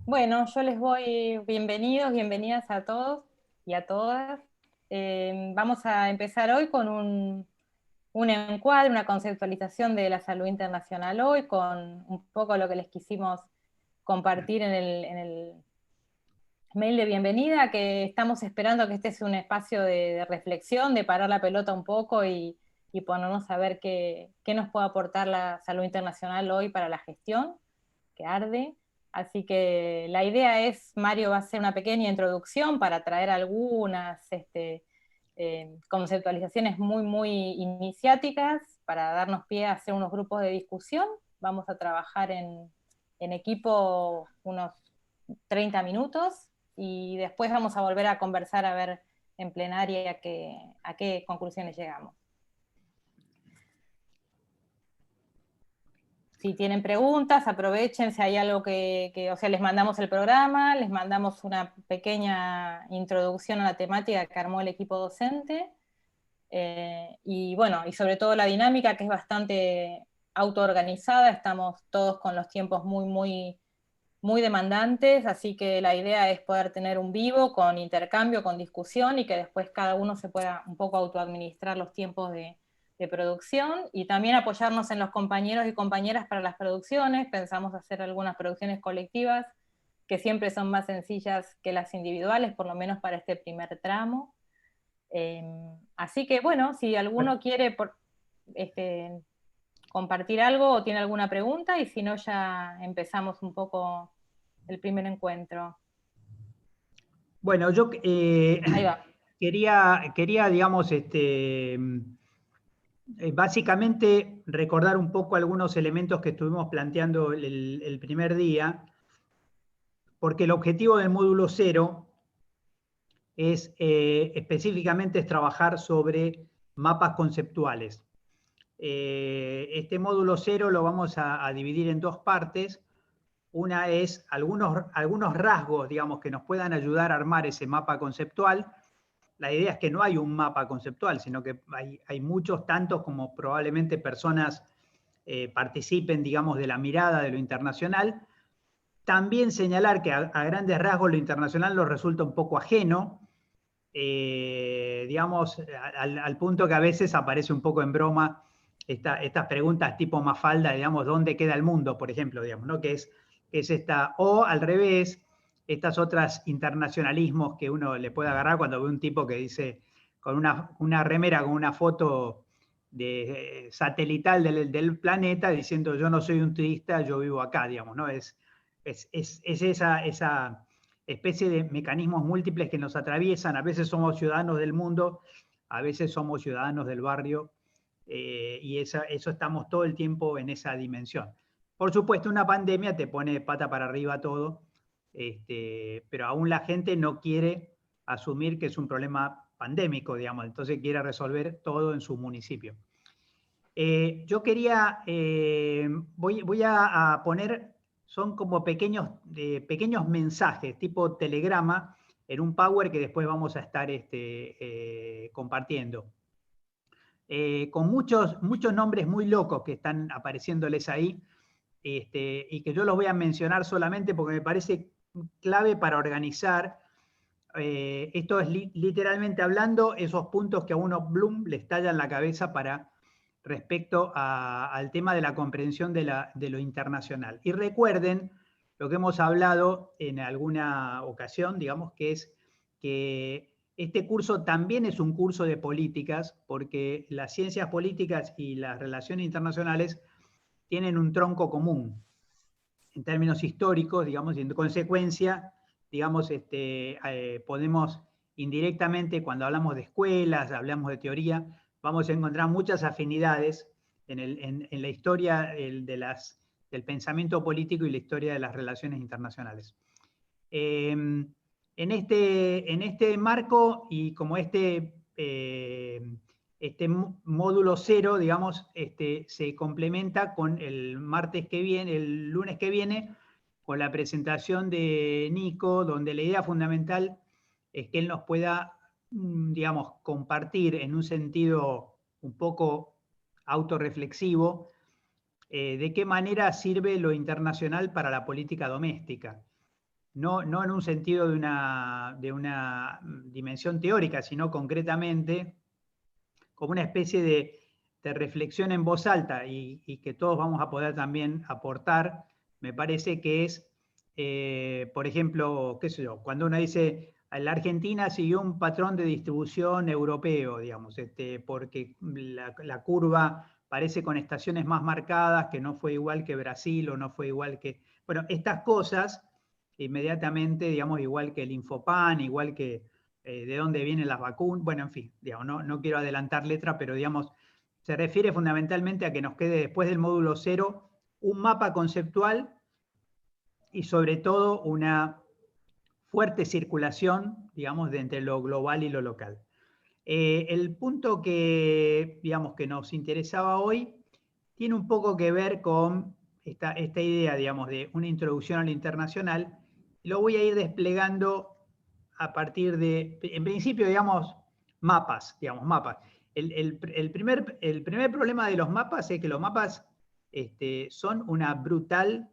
Bueno, yo les voy bienvenidos, bienvenidas a todos y a todas. Vamos a empezar hoy con un encuadre, una conceptualización de la salud internacional hoy, con un poco lo que les quisimos compartir en el mail de bienvenida, que estamos esperando que este sea un espacio de reflexión, de parar la pelota un poco y ponernos a ver qué nos puede aportar la salud internacional hoy para la gestión que arde. Así que la idea es, Mario va a hacer una pequeña introducción para traer algunas conceptualizaciones muy iniciáticas para darnos pie a hacer unos grupos de discusión. Vamos a trabajar en equipo unos 30 minutos y después vamos a volver a conversar a ver en plenaria a qué conclusiones llegamos. Si tienen preguntas, aprovechen, si hay algo o sea, les mandamos el programa, les mandamos una pequeña introducción a la temática que armó el equipo docente, y bueno, y sobre todo la dinámica, que es bastante autoorganizada. Estamos todos con los tiempos muy demandantes, así que la idea es poder tener un vivo con intercambio, con discusión, y que después cada uno se pueda un poco autoadministrar los tiempos de producción, y también apoyarnos en los compañeros y compañeras para las producciones. Pensamos hacer algunas producciones colectivas que siempre son más sencillas que las individuales, por lo menos para este primer tramo. Así que bueno, si alguno quiere compartir algo o tiene alguna pregunta, y si no, ya empezamos un poco el primer encuentro. Bueno, yo Ahí va. quería, digamos, básicamente recordar un poco algunos elementos que estuvimos planteando el primer día, porque el objetivo del módulo cero es específicamente es trabajar sobre mapas conceptuales. Este módulo cero lo vamos a dividir en dos partes. Una es algunos rasgos, digamos, que nos puedan ayudar a armar ese mapa conceptual. La idea es que no hay un mapa conceptual, sino que hay muchos, tantos como probablemente personas participen, digamos, de la mirada de lo internacional. También señalar que a grandes rasgos lo internacional nos resulta un poco ajeno, digamos, al punto que a veces aparece un poco en broma estas preguntas tipo Mafalda, digamos, ¿dónde queda el mundo, por ejemplo, digamos, ¿no? Que es esta, o al revés, estas otras internacionalismos que uno le puede agarrar cuando ve un tipo que dice, con una remera, con una foto satelital del planeta, diciendo yo no soy un turista, yo vivo acá, digamos, ¿no? Es esa especie de mecanismos múltiples que nos atraviesan. A veces somos ciudadanos del mundo, a veces somos ciudadanos del barrio, y eso estamos todo el tiempo en esa dimensión. Por supuesto, una pandemia te pone de pata para arriba todo, pero aún la gente no quiere asumir que es un problema pandémico, digamos, entonces quiere resolver todo en su municipio. Yo quería, voy a poner, son como pequeños mensajes tipo telegrama en un Power que después vamos a estar compartiendo. Con muchos nombres muy locos que están apareciéndoles ahí, y que yo los voy a mencionar solamente porque me parece clave para organizar. Esto es literalmente hablando esos puntos que a uno, Bloom, le estalla en la cabeza respecto al tema de la comprensión de lo internacional. Y recuerden lo que hemos hablado en alguna ocasión, digamos, que es que este curso también es un curso de políticas, porque las ciencias políticas y las relaciones internacionales tienen un tronco común en términos históricos, digamos, y en consecuencia, digamos, podemos indirectamente, cuando hablamos de escuelas, hablamos de teoría, vamos a encontrar muchas afinidades en la historia del pensamiento político y la historia de las relaciones internacionales. En este marco, y como este módulo cero, digamos, se complementa con el martes que viene, el lunes que viene, con la presentación de Nico, donde la idea fundamental es que él nos pueda, digamos, compartir en un sentido un poco autorreflexivo, de qué manera sirve lo internacional para la política doméstica. no en un sentido de una dimensión teórica, sino concretamente como una especie de reflexión en voz alta y que todos vamos a poder también aportar, me parece que es, por ejemplo, qué sé yo, cuando uno dice, la Argentina siguió un patrón de distribución europeo, digamos, porque la curva parece con estaciones más marcadas, que no fue igual que Brasil o no fue igual que... Bueno, estas cosas, inmediatamente, digamos, igual que el Infopan, igual que de dónde vienen las vacunas, bueno, en fin, digamos, no quiero adelantar letra, pero digamos, se refiere fundamentalmente a que nos quede después del módulo 0 un mapa conceptual y sobre todo una fuerte circulación, digamos, de entre lo global y lo local. El punto que, digamos, que nos interesaba hoy tiene un poco que ver con esta idea, digamos, de una introducción a lo internacional. Lo voy a ir desplegando a partir de, en principio, digamos, mapas, digamos, mapas. El primer problema de los mapas es que los mapas son una brutal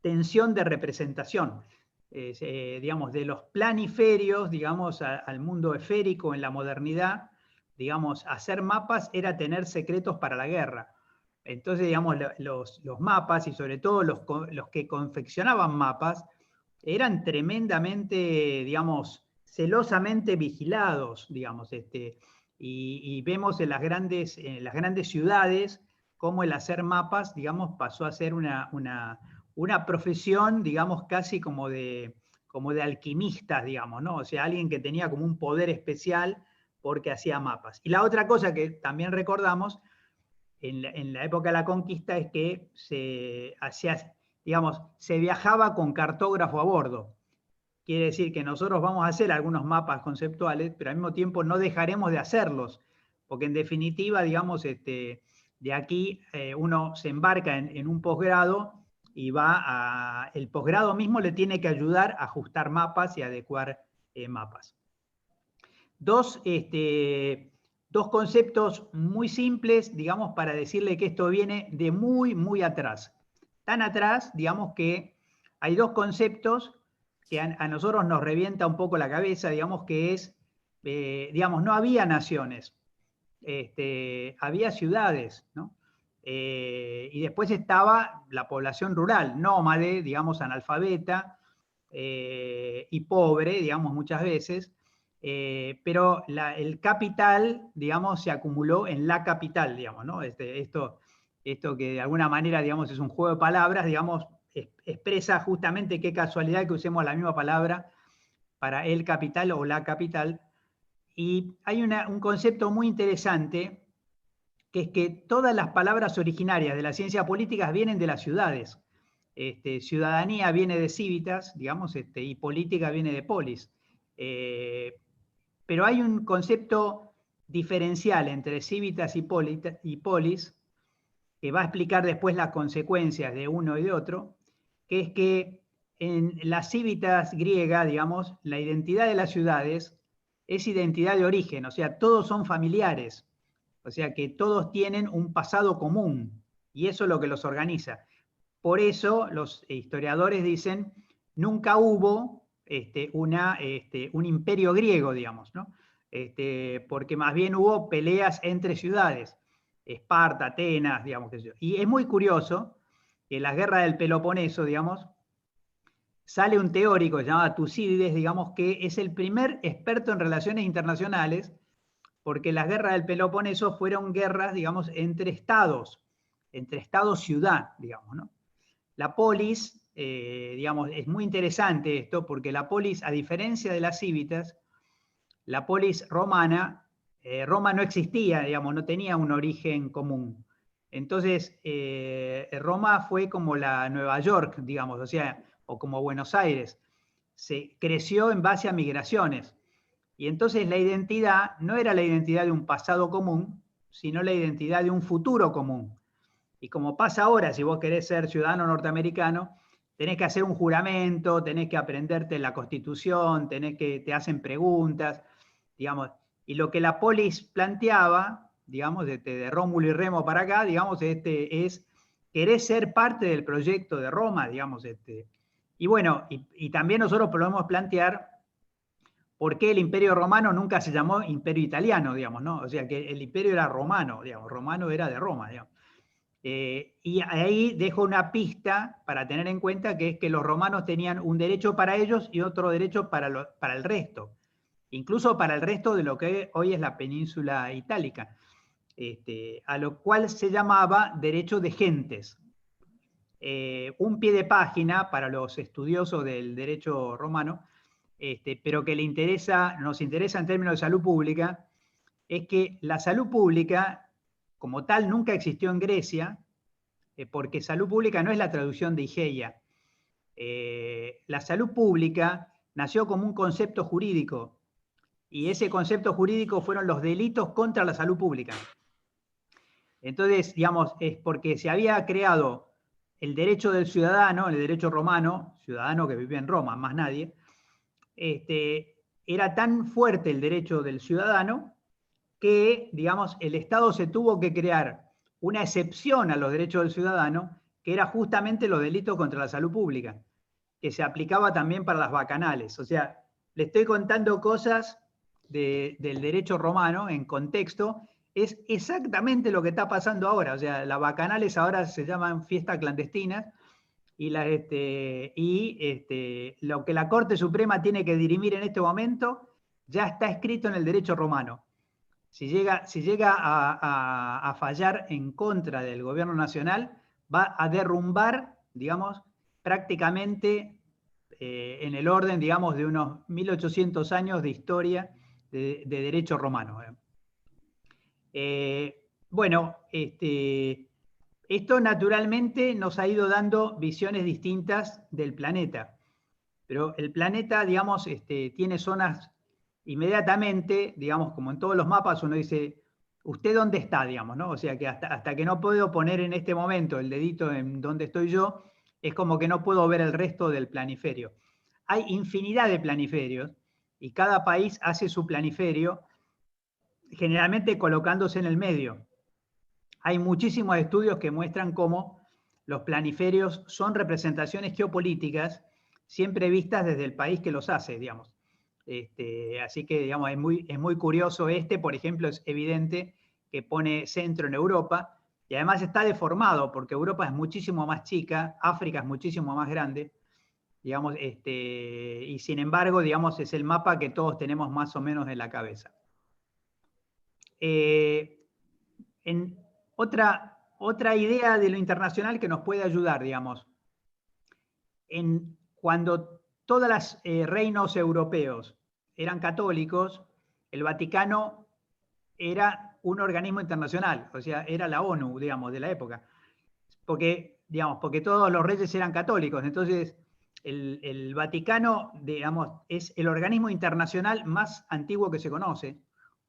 tensión de representación. Digamos, de los planiferios, digamos, al mundo esférico en la modernidad, digamos, hacer mapas era tener secretos para la guerra. Entonces, digamos, los mapas, y sobre todo los que confeccionaban mapas, eran tremendamente, digamos, celosamente vigilados, digamos, y vemos en las grandes ciudades cómo el hacer mapas, digamos, pasó a ser una profesión, digamos, casi como de alquimistas, digamos, ¿no? O sea, alguien que tenía como un poder especial porque hacía mapas. Y la otra cosa que también recordamos en la época de la conquista es que se hacía, digamos, se viajaba con cartógrafo a bordo. Quiere decir que nosotros vamos a hacer algunos mapas conceptuales, pero al mismo tiempo no dejaremos de hacerlos, porque en definitiva, digamos, de aquí uno se embarca en un posgrado y el posgrado mismo le tiene que ayudar a ajustar mapas y adecuar mapas. Dos conceptos muy simples, digamos, para decirle que esto viene de muy, muy atrás. Tan atrás, digamos, que hay dos conceptos que a nosotros nos revienta un poco la cabeza, digamos, que es, digamos, no había naciones, había ciudades, ¿no? Y después estaba la población rural, nómade, digamos, analfabeta y pobre, digamos, muchas veces, pero el capital, digamos, se acumuló en la capital, digamos, ¿no? Esto que de alguna manera, digamos, es un juego de palabras, digamos, expresa justamente qué casualidad que usemos la misma palabra para el capital o la capital. Y hay un concepto muy interesante, que es que todas las palabras originarias de la ciencia política vienen de las ciudades. Ciudadanía viene de civitas, digamos, y política viene de polis. Pero hay un concepto diferencial entre civitas y polis, que va a explicar después las consecuencias de uno y de otro, que es que en las civitas griega, digamos, la identidad de las ciudades es identidad de origen, o sea, todos son familiares, o sea que todos tienen un pasado común, y eso es lo que los organiza. Por eso los historiadores dicen, nunca hubo un imperio griego, digamos, ¿no? Porque más bien hubo peleas entre ciudades, Esparta, Atenas, digamos. Y es muy curioso que en la guerra del Peloponeso, digamos, sale un teórico que se llama Tucídides, digamos, que es el primer experto en relaciones internacionales, porque las guerras del Peloponeso fueron guerras, digamos, entre estados-ciudad, digamos, ¿no? La polis, digamos, es muy interesante esto, porque la polis, a diferencia de las civitas, la polis romana, Roma no existía, digamos, no tenía un origen común. Entonces, Roma fue como la Nueva York, digamos, o sea, o como Buenos Aires. Se creció en base a migraciones. Y entonces la identidad no era la identidad de un pasado común, sino la identidad de un futuro común. Y como pasa ahora, si vos querés ser ciudadano norteamericano, tenés que hacer un juramento, tenés que aprenderte la Constitución, te hacen preguntas, digamos. Y lo que la polis planteaba, digamos, de Rómulo y Remo para acá, digamos, es querés ser parte del proyecto de Roma, digamos, Y bueno, y también nosotros podemos plantear por qué el Imperio Romano nunca se llamó Imperio Italiano, digamos, ¿no? O sea, que el imperio era romano, digamos, romano era de Roma, digamos. Y ahí dejo una pista para tener en cuenta, que es que los romanos tenían un derecho para ellos y otro derecho para el resto, incluso para el resto de lo que hoy es la península itálica, a lo cual se llamaba derecho de gentes. Un pie de página para los estudiosos del derecho romano, pero que nos interesa en términos de salud pública, es que la salud pública, como tal, nunca existió en Grecia, porque salud pública no es la traducción de Igeia. La salud pública nació como un concepto jurídico, y ese concepto jurídico fueron los delitos contra la salud pública. Entonces, digamos, es porque se había creado el derecho del ciudadano, el derecho romano, ciudadano que vivía en Roma, más nadie, era tan fuerte el derecho del ciudadano que, digamos, el Estado se tuvo que crear una excepción a los derechos del ciudadano, que era justamente los delitos contra la salud pública, que se aplicaba también para las bacanales. O sea, le estoy contando cosas del derecho romano en contexto, es exactamente lo que está pasando ahora. O sea, las bacanales ahora se llaman fiestas clandestinas, y lo que la Corte Suprema tiene que dirimir en este momento ya está escrito en el derecho romano. Si llega a fallar en contra del gobierno nacional, va a derrumbar, digamos, prácticamente en el orden, digamos, de unos 1800 años de historia de derecho romano. Bueno, esto naturalmente nos ha ido dando visiones distintas del planeta, pero el planeta, digamos, tiene zonas inmediatamente, digamos, como en todos los mapas, uno dice, ¿usted dónde está? Digamos, ¿no? O sea que hasta que no puedo poner en este momento el dedito en donde estoy yo, es como que no puedo ver el resto del planiferio. Hay infinidad de planiferios y cada país hace su planiferio, generalmente colocándose en el medio. Hay muchísimos estudios que muestran cómo los planiferios son representaciones geopolíticas siempre vistas desde el país que los hace, digamos. Así que, digamos, es muy curioso. Por ejemplo, es evidente que pone centro en Europa, y además está deformado porque Europa es muchísimo más chica, África es muchísimo más grande, digamos, y sin embargo, digamos, es el mapa que todos tenemos más o menos en la cabeza. En otra idea de lo internacional que nos puede ayudar, digamos, cuando todos los reinos europeos eran católicos, el Vaticano era un organismo internacional, o sea, era la ONU, digamos, de la época, porque todos los reyes eran católicos. Entonces el Vaticano, digamos, es el organismo internacional más antiguo que se conoce,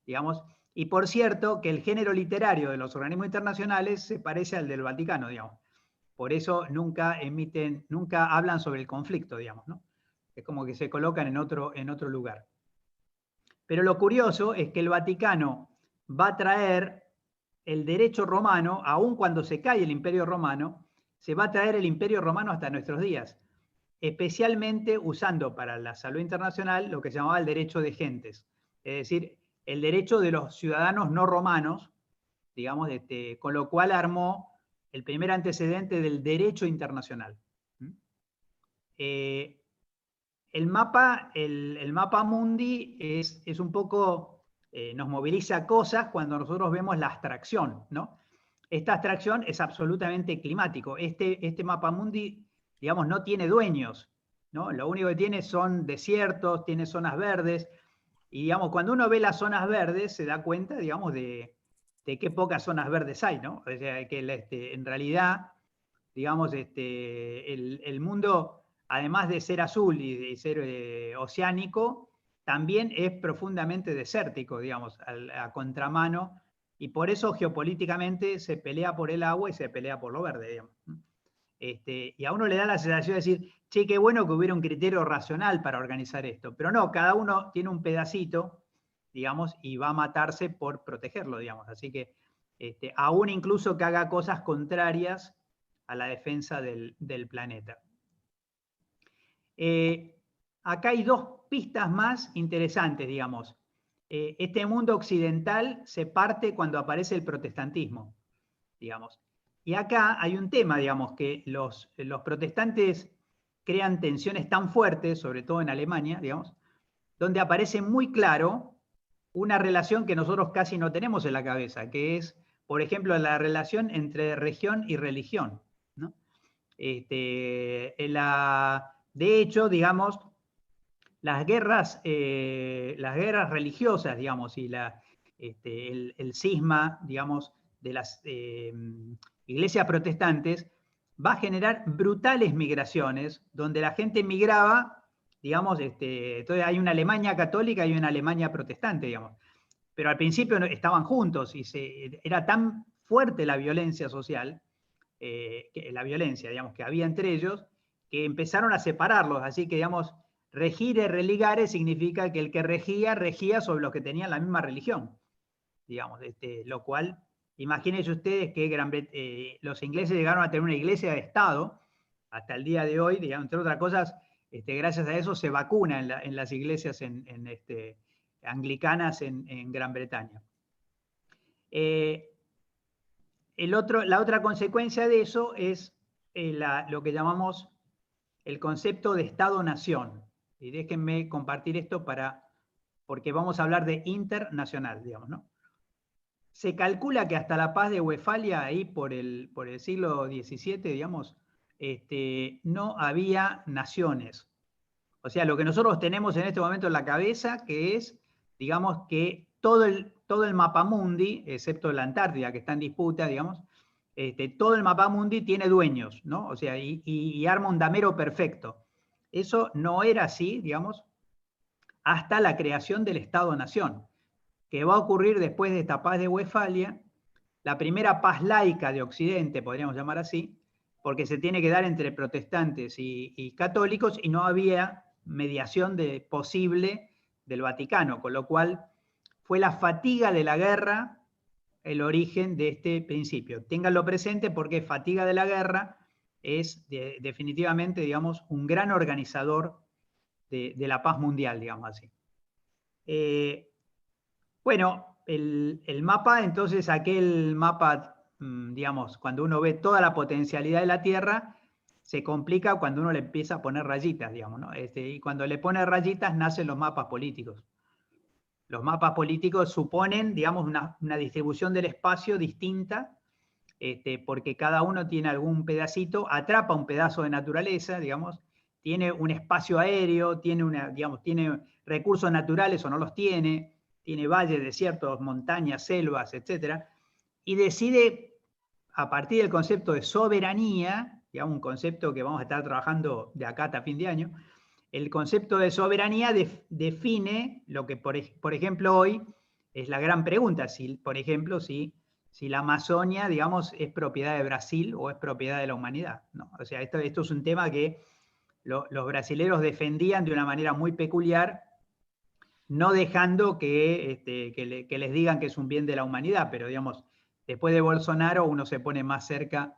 digamos. Y por cierto, que el género literario de los organismos internacionales se parece al del Vaticano, digamos. Por eso nunca hablan sobre el conflicto, digamos, ¿no? Es como que se colocan en otro lugar. Pero lo curioso es que el Vaticano va a traer el derecho romano, aun cuando se cae el Imperio Romano, se va a traer el Imperio Romano hasta nuestros días, especialmente usando para la salud internacional lo que se llamaba el derecho de gentes, es decir, el derecho de los ciudadanos no romanos, digamos, con lo cual armó el primer antecedente del derecho internacional. El mapa mundi es un poco, nos moviliza cosas cuando nosotros vemos la abstracción, ¿no? Esta abstracción es absolutamente climático. Este mapa mundi, digamos, no tiene dueños, ¿no? Lo único que tiene son desiertos, tiene zonas verdes, y digamos, cuando uno ve las zonas verdes, se da cuenta, digamos, de qué pocas zonas verdes hay, ¿no? O sea, que en realidad, digamos, el mundo, además de ser azul y de ser oceánico, también es profundamente desértico, digamos, a contramano, y por eso geopolíticamente se pelea por el agua y se pelea por lo verde, digamos. Y a uno le da la sensación de decir, che, qué bueno que hubiera un criterio racional para organizar esto, pero no, cada uno tiene un pedacito, digamos, y va a matarse por protegerlo, digamos. Así que aún incluso que haga cosas contrarias a la defensa del planeta. Acá hay dos pistas más interesantes, digamos. Este mundo occidental se parte cuando aparece el protestantismo, digamos. Y acá hay un tema, digamos, que los protestantes crean tensiones tan fuertes, sobre todo en Alemania, digamos, donde aparece muy claro una relación que nosotros casi no tenemos en la cabeza, que es, por ejemplo, la relación entre religión y religión, ¿no? De hecho, digamos, las guerras religiosas, digamos, y el cisma, digamos, de las iglesias protestantes, va a generar brutales migraciones, donde la gente migraba, digamos, entonces hay una Alemania católica y una Alemania protestante, digamos. Pero al principio estaban juntos y era tan fuerte la violencia social, la violencia, digamos, que había entre ellos, que empezaron a separarlos. Así que, digamos, regire religare significa que el que regía sobre los que tenían la misma religión, digamos, lo cual, imagínense ustedes que los ingleses llegaron a tener una iglesia de Estado hasta el día de hoy, digamos, entre otras cosas, gracias a eso se vacuna en las iglesias anglicanas en Gran Bretaña. La otra consecuencia de eso es lo que llamamos el concepto de Estado-Nación. Y déjenme compartir esto porque vamos a hablar de internacional, digamos, ¿no? Se calcula que hasta la paz de Westfalia, ahí por el siglo XVII, digamos, no había naciones. O sea, lo que nosotros tenemos en este momento en la cabeza, que es, digamos, que todo el mapamundi, excepto la Antártida, que está en disputa, digamos, todo el mapamundi tiene dueños, ¿no? O sea, y arma un damero perfecto. Eso no era así, digamos, hasta la creación del Estado-Nación, que va a ocurrir después de esta paz de Westfalia, la primera paz laica de Occidente, podríamos llamar así, porque se tiene que dar entre protestantes y católicos, y no había mediación posible del Vaticano, con lo cual fue la fatiga de la guerra el origen de este principio. Ténganlo presente porque fatiga de la guerra es definitivamente, digamos, un gran organizador de la paz mundial, digamos así. Bueno, el mapa, entonces aquel mapa, digamos, cuando uno ve toda la potencialidad de la Tierra, se complica cuando uno le empieza a poner rayitas, digamos, ¿no? Y cuando le pone rayitas nacen los mapas políticos. Los mapas políticos suponen, digamos, una distribución del espacio distinta, porque cada uno tiene algún pedacito, atrapa un pedazo de naturaleza, digamos, tiene un espacio aéreo, tiene recursos naturales o no los tiene valles, desiertos, montañas, selvas, etc. Y decide, a partir del concepto de soberanía, digamos, un concepto que vamos a estar trabajando de acá hasta fin de año, el concepto de soberanía define lo que, por ejemplo, hoy es la gran pregunta, por ejemplo, si la Amazonia, digamos, es propiedad de Brasil o es propiedad de la humanidad, ¿no? O sea, esto es un tema que los brasileros defendían de una manera muy peculiar, no dejando que les digan que es un bien de la humanidad, pero digamos, después de Bolsonaro uno se pone más cerca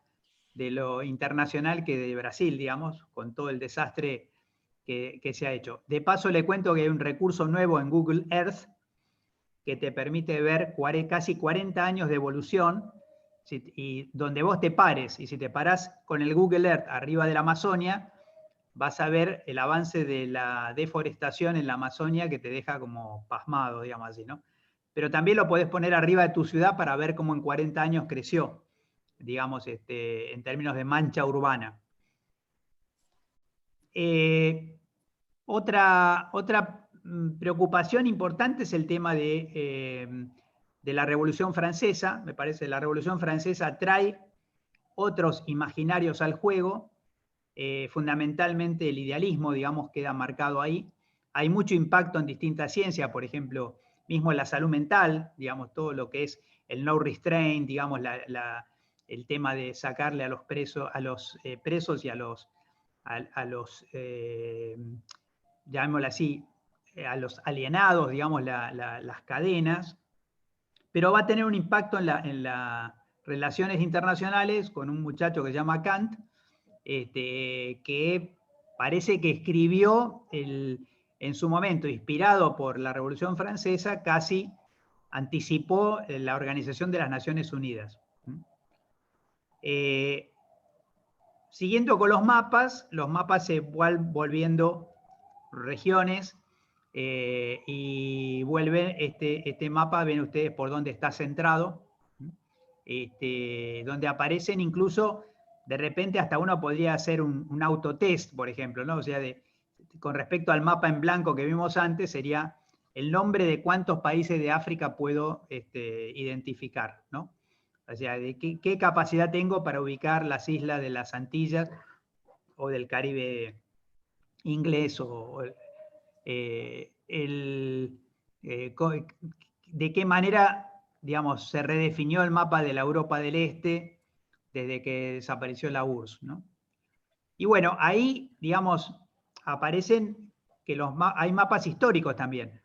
de lo internacional que de Brasil, digamos, con todo el desastre que se ha hecho. De paso le cuento que hay un recurso nuevo en Google Earth que te permite ver casi 40 años de evolución, y donde vos te pares, y si te parás con el Google Earth arriba de la Amazonia, vas a ver el avance de la deforestación en la Amazonia que te deja como pasmado, digamos así, ¿no? Pero también lo podés poner arriba de tu ciudad para ver cómo en 40 años creció, digamos, en términos de mancha urbana. Otra preocupación importante es el tema de la Revolución Francesa. Me parece que la Revolución Francesa trae otros imaginarios al juego. Fundamentalmente el idealismo, digamos, queda marcado ahí. Hay mucho impacto en distintas ciencias, por ejemplo, mismo en la salud mental, digamos, todo lo que es el no restraint, digamos, el tema de sacarle a los presos y llamémoslo así, a los alienados, digamos, las cadenas, pero va a tener un impacto en las relaciones internacionales con un muchacho que se llama Kant, que parece que escribió en su momento, inspirado por la Revolución Francesa, casi anticipó la Organización de las Naciones Unidas. Siguiendo con los mapas se van volviendo regiones y vuelve este mapa, ven ustedes por dónde está centrado, donde aparecen incluso, de repente hasta uno podría hacer un autotest, por ejemplo, ¿no? O sea, con respecto al mapa en blanco que vimos antes, sería el nombre de cuántos países de África puedo identificar, ¿no? O sea, de qué capacidad tengo para ubicar las islas de las Antillas o del Caribe inglés, de qué manera, digamos, se redefinió el mapa de la Europa del Este desde que desapareció la URSS, ¿no? Y bueno, ahí, digamos, aparecen que hay mapas históricos también,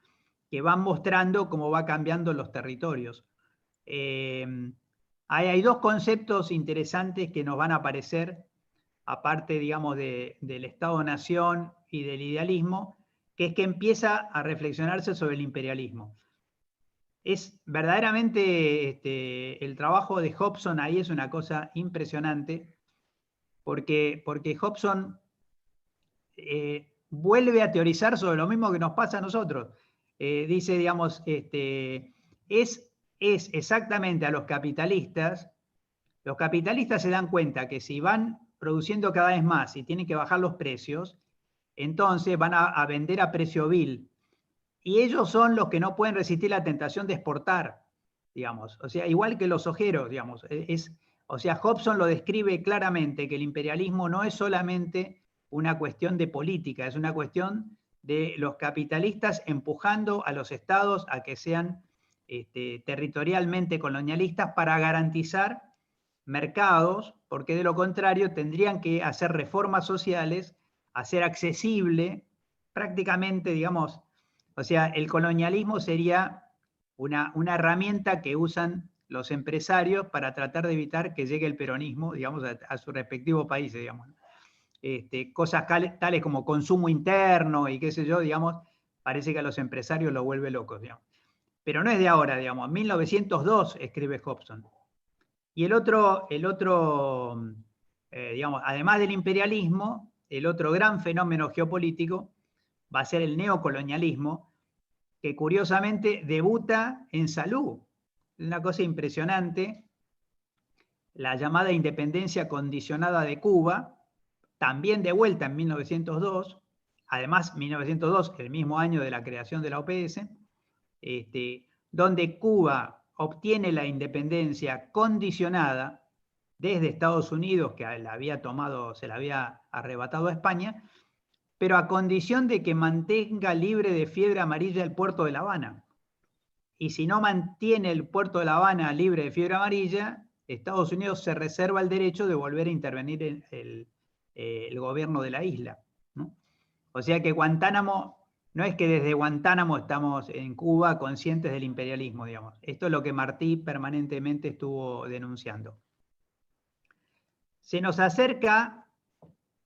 que van mostrando cómo va cambiando los territorios. Hay dos conceptos interesantes que nos van a aparecer, aparte, digamos, del Estado-Nación y del idealismo, que es que empieza a reflexionarse sobre el imperialismo. Es verdaderamente el trabajo de Hobson ahí es una cosa impresionante, porque Hobson vuelve a teorizar sobre lo mismo que nos pasa a nosotros. Dice, digamos, es exactamente a los capitalistas se dan cuenta que si van produciendo cada vez más y tienen que bajar los precios, entonces van a vender a precio vil. Y ellos son los que no pueden resistir la tentación de exportar, digamos. O sea, igual que los ojeros, digamos. O sea, Hobson lo describe claramente, que el imperialismo no es solamente una cuestión de política, es una cuestión de los capitalistas empujando a los estados a que sean territorialmente colonialistas para garantizar mercados, porque de lo contrario tendrían que hacer reformas sociales, hacer accesible prácticamente, digamos, o sea, el colonialismo sería una herramienta que usan los empresarios para tratar de evitar que llegue el peronismo, digamos, a sus respectivos países, digamos. Cosas tales como consumo interno y qué sé yo, digamos, parece que a los empresarios los vuelve locos, digamos. Pero no es de ahora, digamos, en 1902 escribe Hobson. Y el otro digamos, además del imperialismo, el otro gran fenómeno geopolítico va a ser el neocolonialismo, que curiosamente debuta en Salud. Es una cosa impresionante. La llamada independencia condicionada de Cuba, también de vuelta en 1902, además 1902, el mismo año de la creación de la OPS, donde Cuba obtiene la independencia condicionada desde Estados Unidos, que la había tomado, se la había arrebatado a España, pero a condición de que mantenga libre de fiebre amarilla el puerto de La Habana. Y si no mantiene el puerto de La Habana libre de fiebre amarilla, Estados Unidos se reserva el derecho de volver a intervenir en el gobierno de la isla, ¿no? O sea que Guantánamo, no es que desde Guantánamo estamos en Cuba conscientes del imperialismo, digamos. Esto es lo que Martí permanentemente estuvo denunciando. Se nos acerca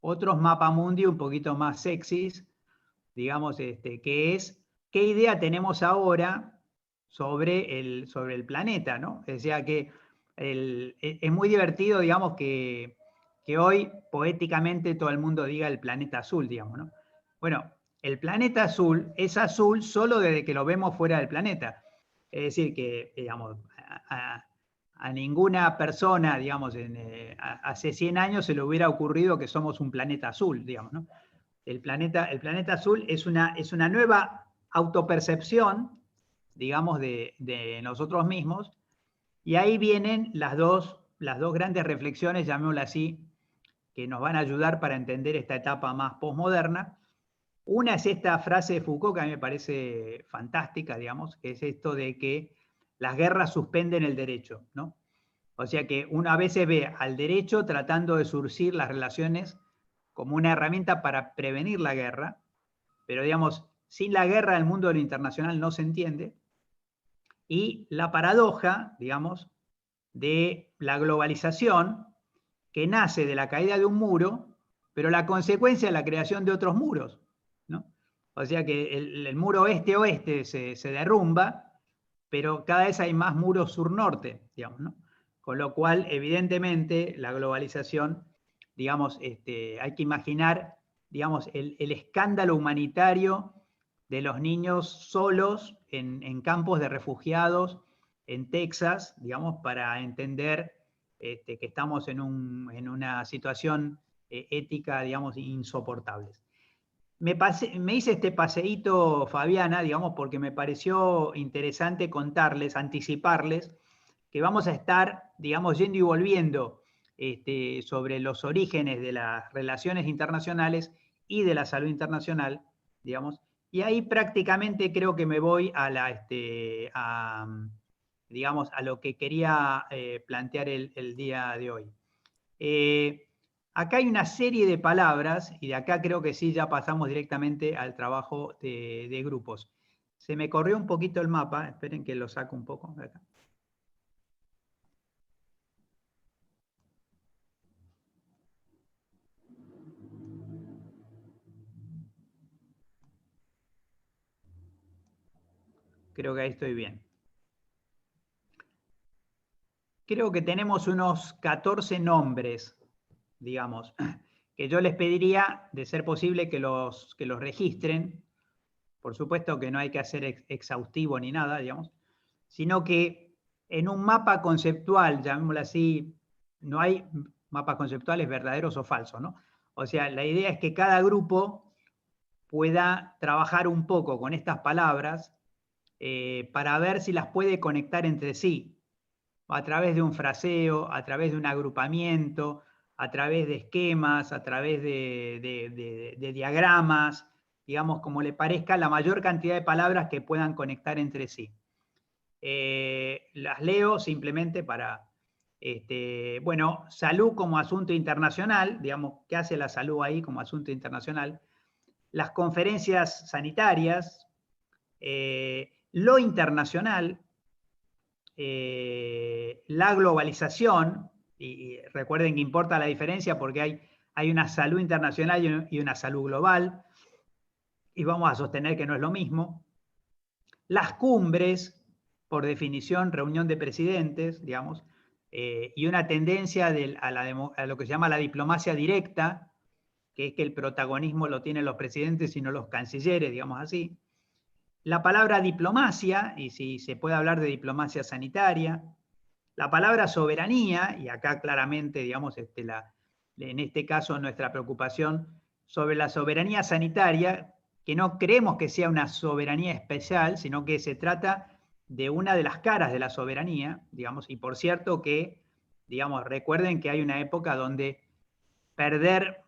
otros mapamundi un poquito más sexys, digamos, que es qué idea tenemos ahora sobre el planeta, ¿no? O sea que es muy divertido, digamos, que hoy poéticamente todo el mundo diga el planeta azul, digamos, ¿no? Bueno, el planeta azul es azul solo desde que lo vemos fuera del planeta. Es decir, que, digamos, a ninguna persona, digamos, hace 100 años se le hubiera ocurrido que somos un planeta azul, digamos, ¿no? El planeta azul es una nueva autopercepción, digamos, de nosotros mismos, y ahí vienen las dos grandes reflexiones, llamémoslas así, que nos van a ayudar para entender esta etapa más posmoderna. Una es esta frase de Foucault que a mí me parece fantástica, digamos, que es esto de que las guerras suspenden el derecho, ¿no? O sea que uno a veces ve al derecho tratando de surcir las relaciones como una herramienta para prevenir la guerra, pero digamos, sin la guerra el mundo de lo internacional no se entiende, y la paradoja, digamos, de la globalización que nace de la caída de un muro, pero la consecuencia es la creación de otros muros, ¿no? O sea que el muro este-oeste se derrumba, pero cada vez hay más muros sur-norte, digamos, ¿no? Con lo cual, evidentemente, la globalización, digamos, hay que imaginar, digamos, el escándalo humanitario de los niños solos en campos de refugiados en Texas, digamos, para entender que estamos en una situación ética, digamos, insoportable. Me hice este paseíto, Fabiana, digamos, porque me pareció interesante contarles, anticiparles, que vamos a estar, digamos, yendo y volviendo sobre los orígenes de las relaciones internacionales y de la salud internacional, digamos, y ahí prácticamente creo que me voy digamos, a lo que quería plantear el día de hoy. Acá hay una serie de palabras, y de acá creo que sí, ya pasamos directamente al trabajo de grupos. Se me corrió un poquito el mapa, esperen que lo saco un poco de acá. Creo que ahí estoy bien. Creo que tenemos unos 14 nombres, digamos, que yo les pediría, de ser posible, que los registren. Por supuesto que no hay que hacer exhaustivo ni nada, digamos, sino que en un mapa conceptual, llamémoslo así, no hay mapas conceptuales verdaderos o falsos, ¿no? O sea, la idea es que cada grupo pueda trabajar un poco con estas palabras para ver si las puede conectar entre sí, a través de un fraseo, a través de un agrupamiento, a través de esquemas, a través de diagramas, digamos, como le parezca, la mayor cantidad de palabras que puedan conectar entre sí. Las leo simplemente para, bueno, salud como asunto internacional, digamos, ¿qué hace la salud ahí como asunto internacional? Las conferencias sanitarias, lo internacional, la globalización, y recuerden que importa la diferencia porque hay una salud internacional y una salud global, y vamos a sostener que no es lo mismo. Las cumbres, por definición, reunión de presidentes, digamos, y una tendencia a lo que se llama la diplomacia directa, que es que el protagonismo lo tienen los presidentes y no los cancilleres, digamos así. La palabra diplomacia, y si se puede hablar de diplomacia sanitaria. La palabra soberanía, y acá claramente, digamos, en este caso nuestra preocupación sobre la soberanía sanitaria, que no creemos que sea una soberanía especial, sino que se trata de una de las caras de la soberanía, digamos, y por cierto que, digamos, recuerden que hay una época donde perder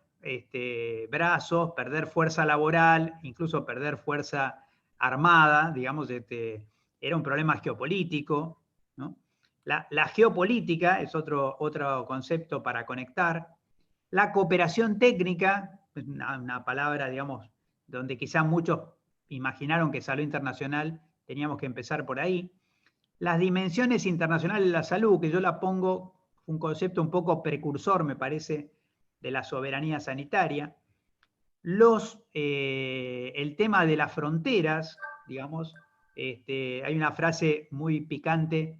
brazos, perder fuerza laboral, incluso perder fuerza armada, digamos, era un problema geopolítico, ¿no? La geopolítica es otro concepto para conectar. La cooperación técnica, una palabra, digamos, donde quizá muchos imaginaron que salud internacional, teníamos que empezar por ahí. Las dimensiones internacionales de la salud, que yo la pongo un concepto un poco precursor, me parece, de la soberanía sanitaria. El tema de las fronteras, digamos, hay una frase muy picante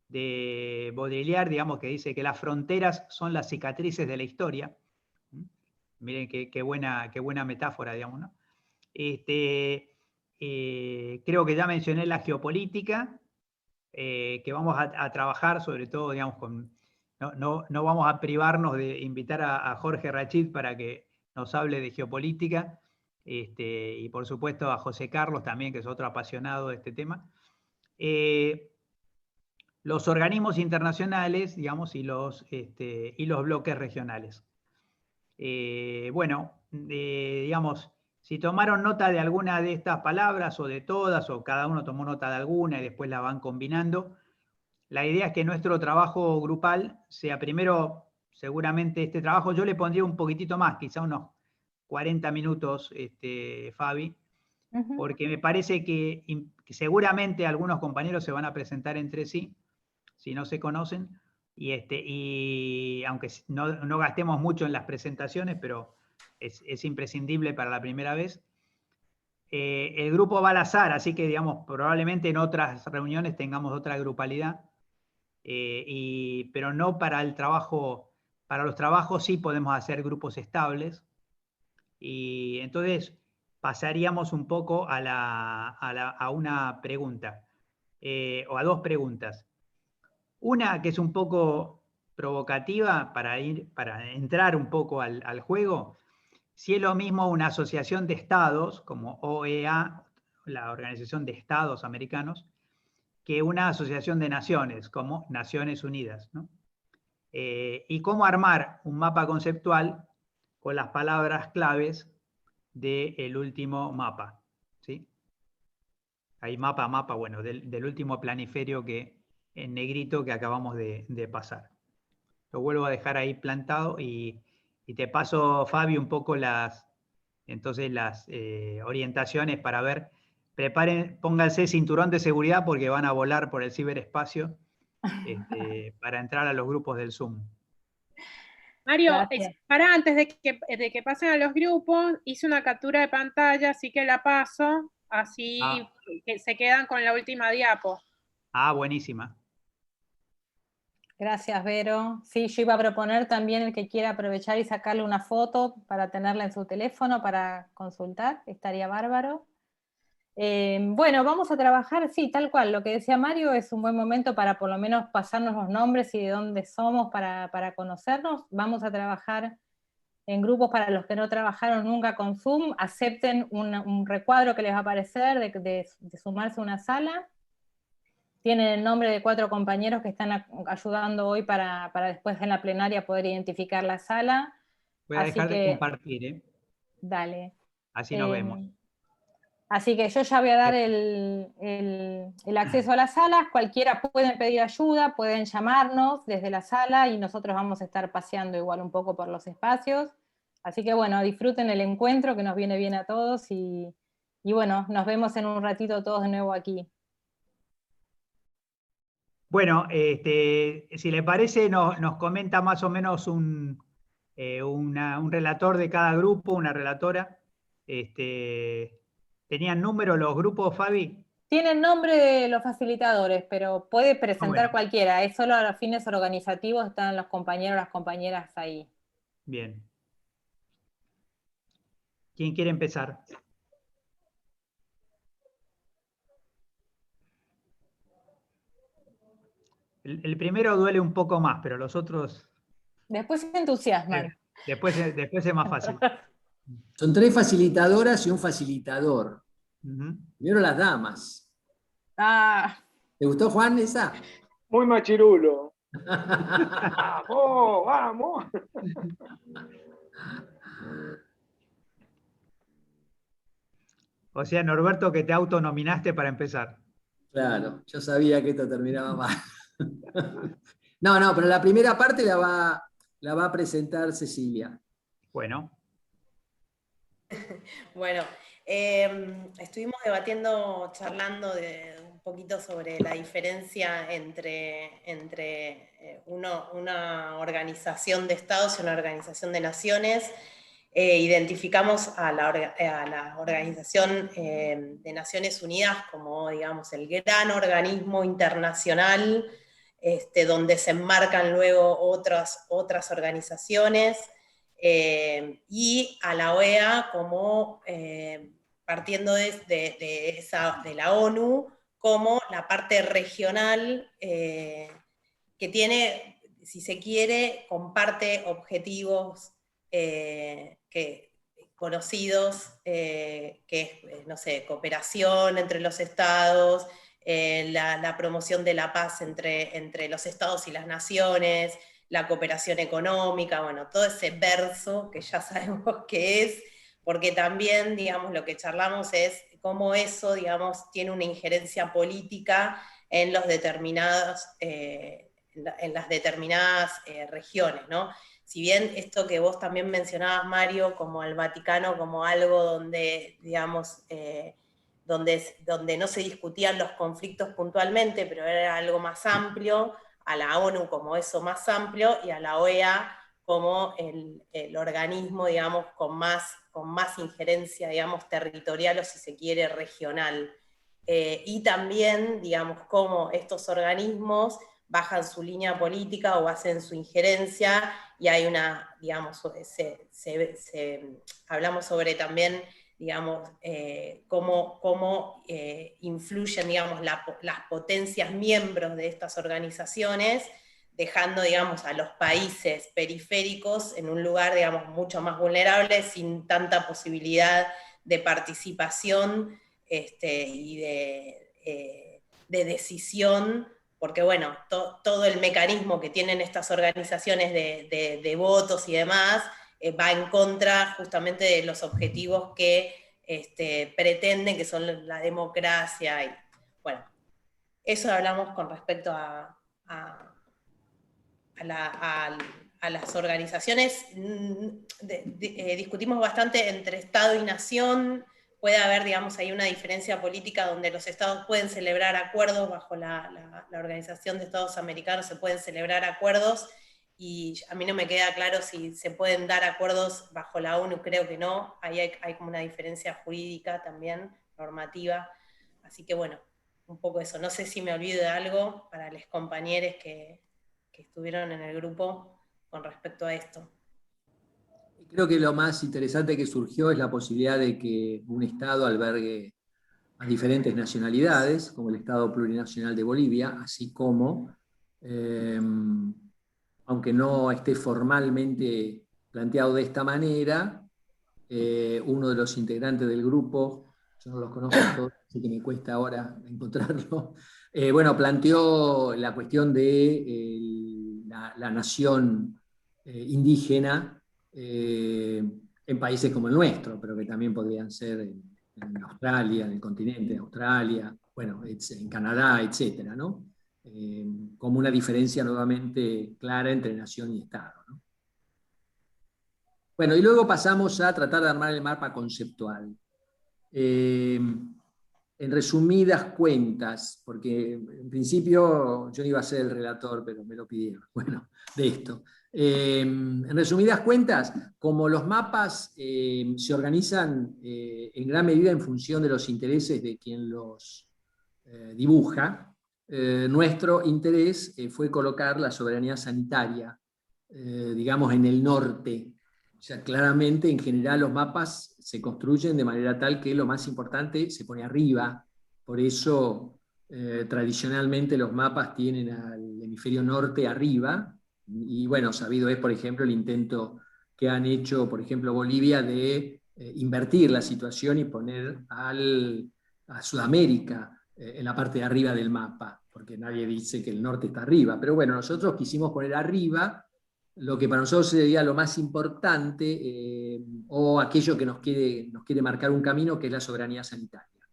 de Baudrillard, digamos, que dice que las fronteras son las cicatrices de la historia. Miren qué buena metáfora, digamos, ¿no? Creo que ya mencioné la geopolítica, que vamos a trabajar sobre todo, digamos, no vamos a privarnos de invitar a Jorge Rachid para que nos hable de geopolítica, y por supuesto a José Carlos también, que es otro apasionado de este tema. Los organismos internacionales, digamos, y los bloques regionales. Bueno, digamos, si tomaron nota de alguna de estas palabras o de todas, o cada uno tomó nota de alguna y después la van combinando, la idea es que nuestro trabajo grupal sea primero, seguramente este trabajo yo le pondría un poquitito más, quizá unos 40 minutos, Fabi, porque me parece que seguramente algunos compañeros se van a presentar entre sí, si no se conocen, y aunque no gastemos mucho en las presentaciones, pero es imprescindible para la primera vez. El grupo va al azar, así que digamos, probablemente en otras reuniones tengamos otra grupalidad, pero no para el trabajo. Para los trabajos sí podemos hacer grupos estables, y entonces pasaríamos un poco a una pregunta, o a dos preguntas. Una que es un poco provocativa para entrar un poco al juego. Si es lo mismo una asociación de estados, como OEA, la Organización de Estados Americanos, que una asociación de naciones, como Naciones Unidas, ¿no? Y cómo armar un mapa conceptual con las palabras claves del último mapa, ¿sí? Hay mapa, bueno, del último planiferio en negrito que acabamos de pasar. Lo vuelvo a dejar ahí plantado y te paso, Fabi, un poco las orientaciones para ver. Pónganse cinturón de seguridad porque van a volar por el ciberespacio para entrar a los grupos del Zoom. Mario, Gracias. para antes de que pasen a los grupos, hice una captura de pantalla, así que la paso, así que se quedan con la última diapo. Buenísima. Gracias, Vero. Sí, yo iba a proponer también el que quiera aprovechar y sacarle una foto para tenerla en su teléfono para consultar, estaría bárbaro. Bueno, vamos a trabajar, sí, tal cual, lo que decía Mario, es un buen momento para por lo menos pasarnos los nombres y de dónde somos para conocernos. Vamos a trabajar en grupos para los que no trabajaron nunca con Zoom, acepten un recuadro que les va a aparecer de sumarse a una sala. Tienen el nombre de 4 compañeros que están ayudando hoy para después en la plenaria poder identificar la sala. Voy a Así dejar de que, compartir, dale. Así nos vemos. Así que yo ya voy a dar el acceso a las salas. Cualquiera pueden pedir ayuda, pueden llamarnos desde la sala y nosotros vamos a estar paseando igual un poco por los espacios. Así que bueno, disfruten el encuentro que nos viene bien a todos y bueno, nos vemos en un ratito todos de nuevo aquí. Bueno, si le parece, nos comenta más o menos un relator de cada grupo, una relatora. ¿Tenían número los grupos, Fabi? Tienen nombre de los facilitadores, pero puede presentar Bueno, cualquiera. Es solo a los fines organizativos, están los compañeros, las compañeras ahí. bien. ¿Quién quiere empezar? El primero duele un poco más, pero los otros Después se entusiasman. después es más fácil. Son 3 facilitadoras y un facilitador. Primero las damas. ¿Te gustó, Juan, esa? Muy machirulo. ¡Vamos, vamos! O sea, Norberto, que te autonominaste para empezar. Claro, yo sabía que esto terminaba mal. No, pero la primera parte la va a presentar Cecilia. Bueno. Bueno, estuvimos debatiendo, charlando un poquito sobre la diferencia entre una organización de estados y una organización de naciones. Identificamos a la Organización de Naciones Unidas como, digamos, el gran organismo internacional donde se enmarcan luego otras organizaciones. Y a la OEA como partiendo de la ONU como la parte regional que tiene, si se quiere, comparte objetivos conocidos, que es, no sé, cooperación entre los estados, la promoción de la paz entre los estados y las naciones, la cooperación económica, bueno, todo ese verso que ya sabemos qué es, porque también, digamos, lo que charlamos es cómo eso, digamos, tiene una injerencia política en las determinadas regiones, ¿no? Si bien esto que vos también mencionabas, Mario, como el Vaticano, como algo donde, digamos, donde no se discutían los conflictos puntualmente, pero era algo más amplio, a la ONU como eso más amplio, y a la OEA como el organismo, digamos, con más injerencia, digamos, territorial o, si se quiere, regional. Y también, digamos, cómo estos organismos bajan su línea política o hacen su injerencia, y hay una, digamos, hablamos sobre también, digamos, cómo influyen, digamos, las potencias miembros de estas organizaciones, dejando, digamos, a los países periféricos en un lugar, digamos, mucho más vulnerable, sin tanta posibilidad de participación y de decisión, porque bueno, todo el mecanismo que tienen estas organizaciones de votos y demás va en contra justamente de los objetivos que pretenden, que son la democracia. Y bueno, eso hablamos con respecto a las organizaciones. Discutimos bastante entre Estado y nación. Puede haber, digamos, ahí una diferencia política donde los estados pueden celebrar acuerdos bajo la Organización de Estados Americanos, se pueden celebrar acuerdos, y a mí no me queda claro si se pueden dar acuerdos bajo la ONU, creo que no, ahí hay como una diferencia jurídica también, normativa, así que bueno, un poco eso. No sé si me olvido de algo para los compañeros que estuvieron en el grupo con respecto a esto. Creo que lo más interesante que surgió es la posibilidad de que un Estado albergue a diferentes nacionalidades, como el Estado Plurinacional de Bolivia, así como, aunque no esté formalmente planteado de esta manera, uno de los integrantes del grupo, yo no los conozco todos, así que me cuesta ahora encontrarlo, bueno, planteó la cuestión de la nación indígena en países como el nuestro, pero que también podrían ser en Australia, en el continente de Australia, bueno, en Canadá, etcétera, ¿no? Como una diferencia nuevamente clara entre nación y Estado, ¿no? Bueno, y luego pasamos a tratar de armar el mapa conceptual. En resumidas cuentas, porque en principio yo no iba a ser el relator, pero me lo pidieron, bueno, de esto. En resumidas cuentas, como los mapas se organizan en gran medida en función de los intereses de quien los dibuja, nuestro interés fue colocar la soberanía sanitaria, digamos, en el norte. O sea, claramente, en general, los mapas se construyen de manera tal que lo más importante se pone arriba. Por eso, tradicionalmente, los mapas tienen al hemisferio norte arriba. Y bueno, sabido es, por ejemplo, el intento que han hecho, por ejemplo, Bolivia de invertir la situación y poner a Sudamérica en la parte de arriba del mapa, porque nadie dice que el norte está arriba. Pero bueno, nosotros quisimos poner arriba lo que para nosotros sería lo más importante, o aquello que nos quiere marcar un camino, que es la soberanía sanitaria.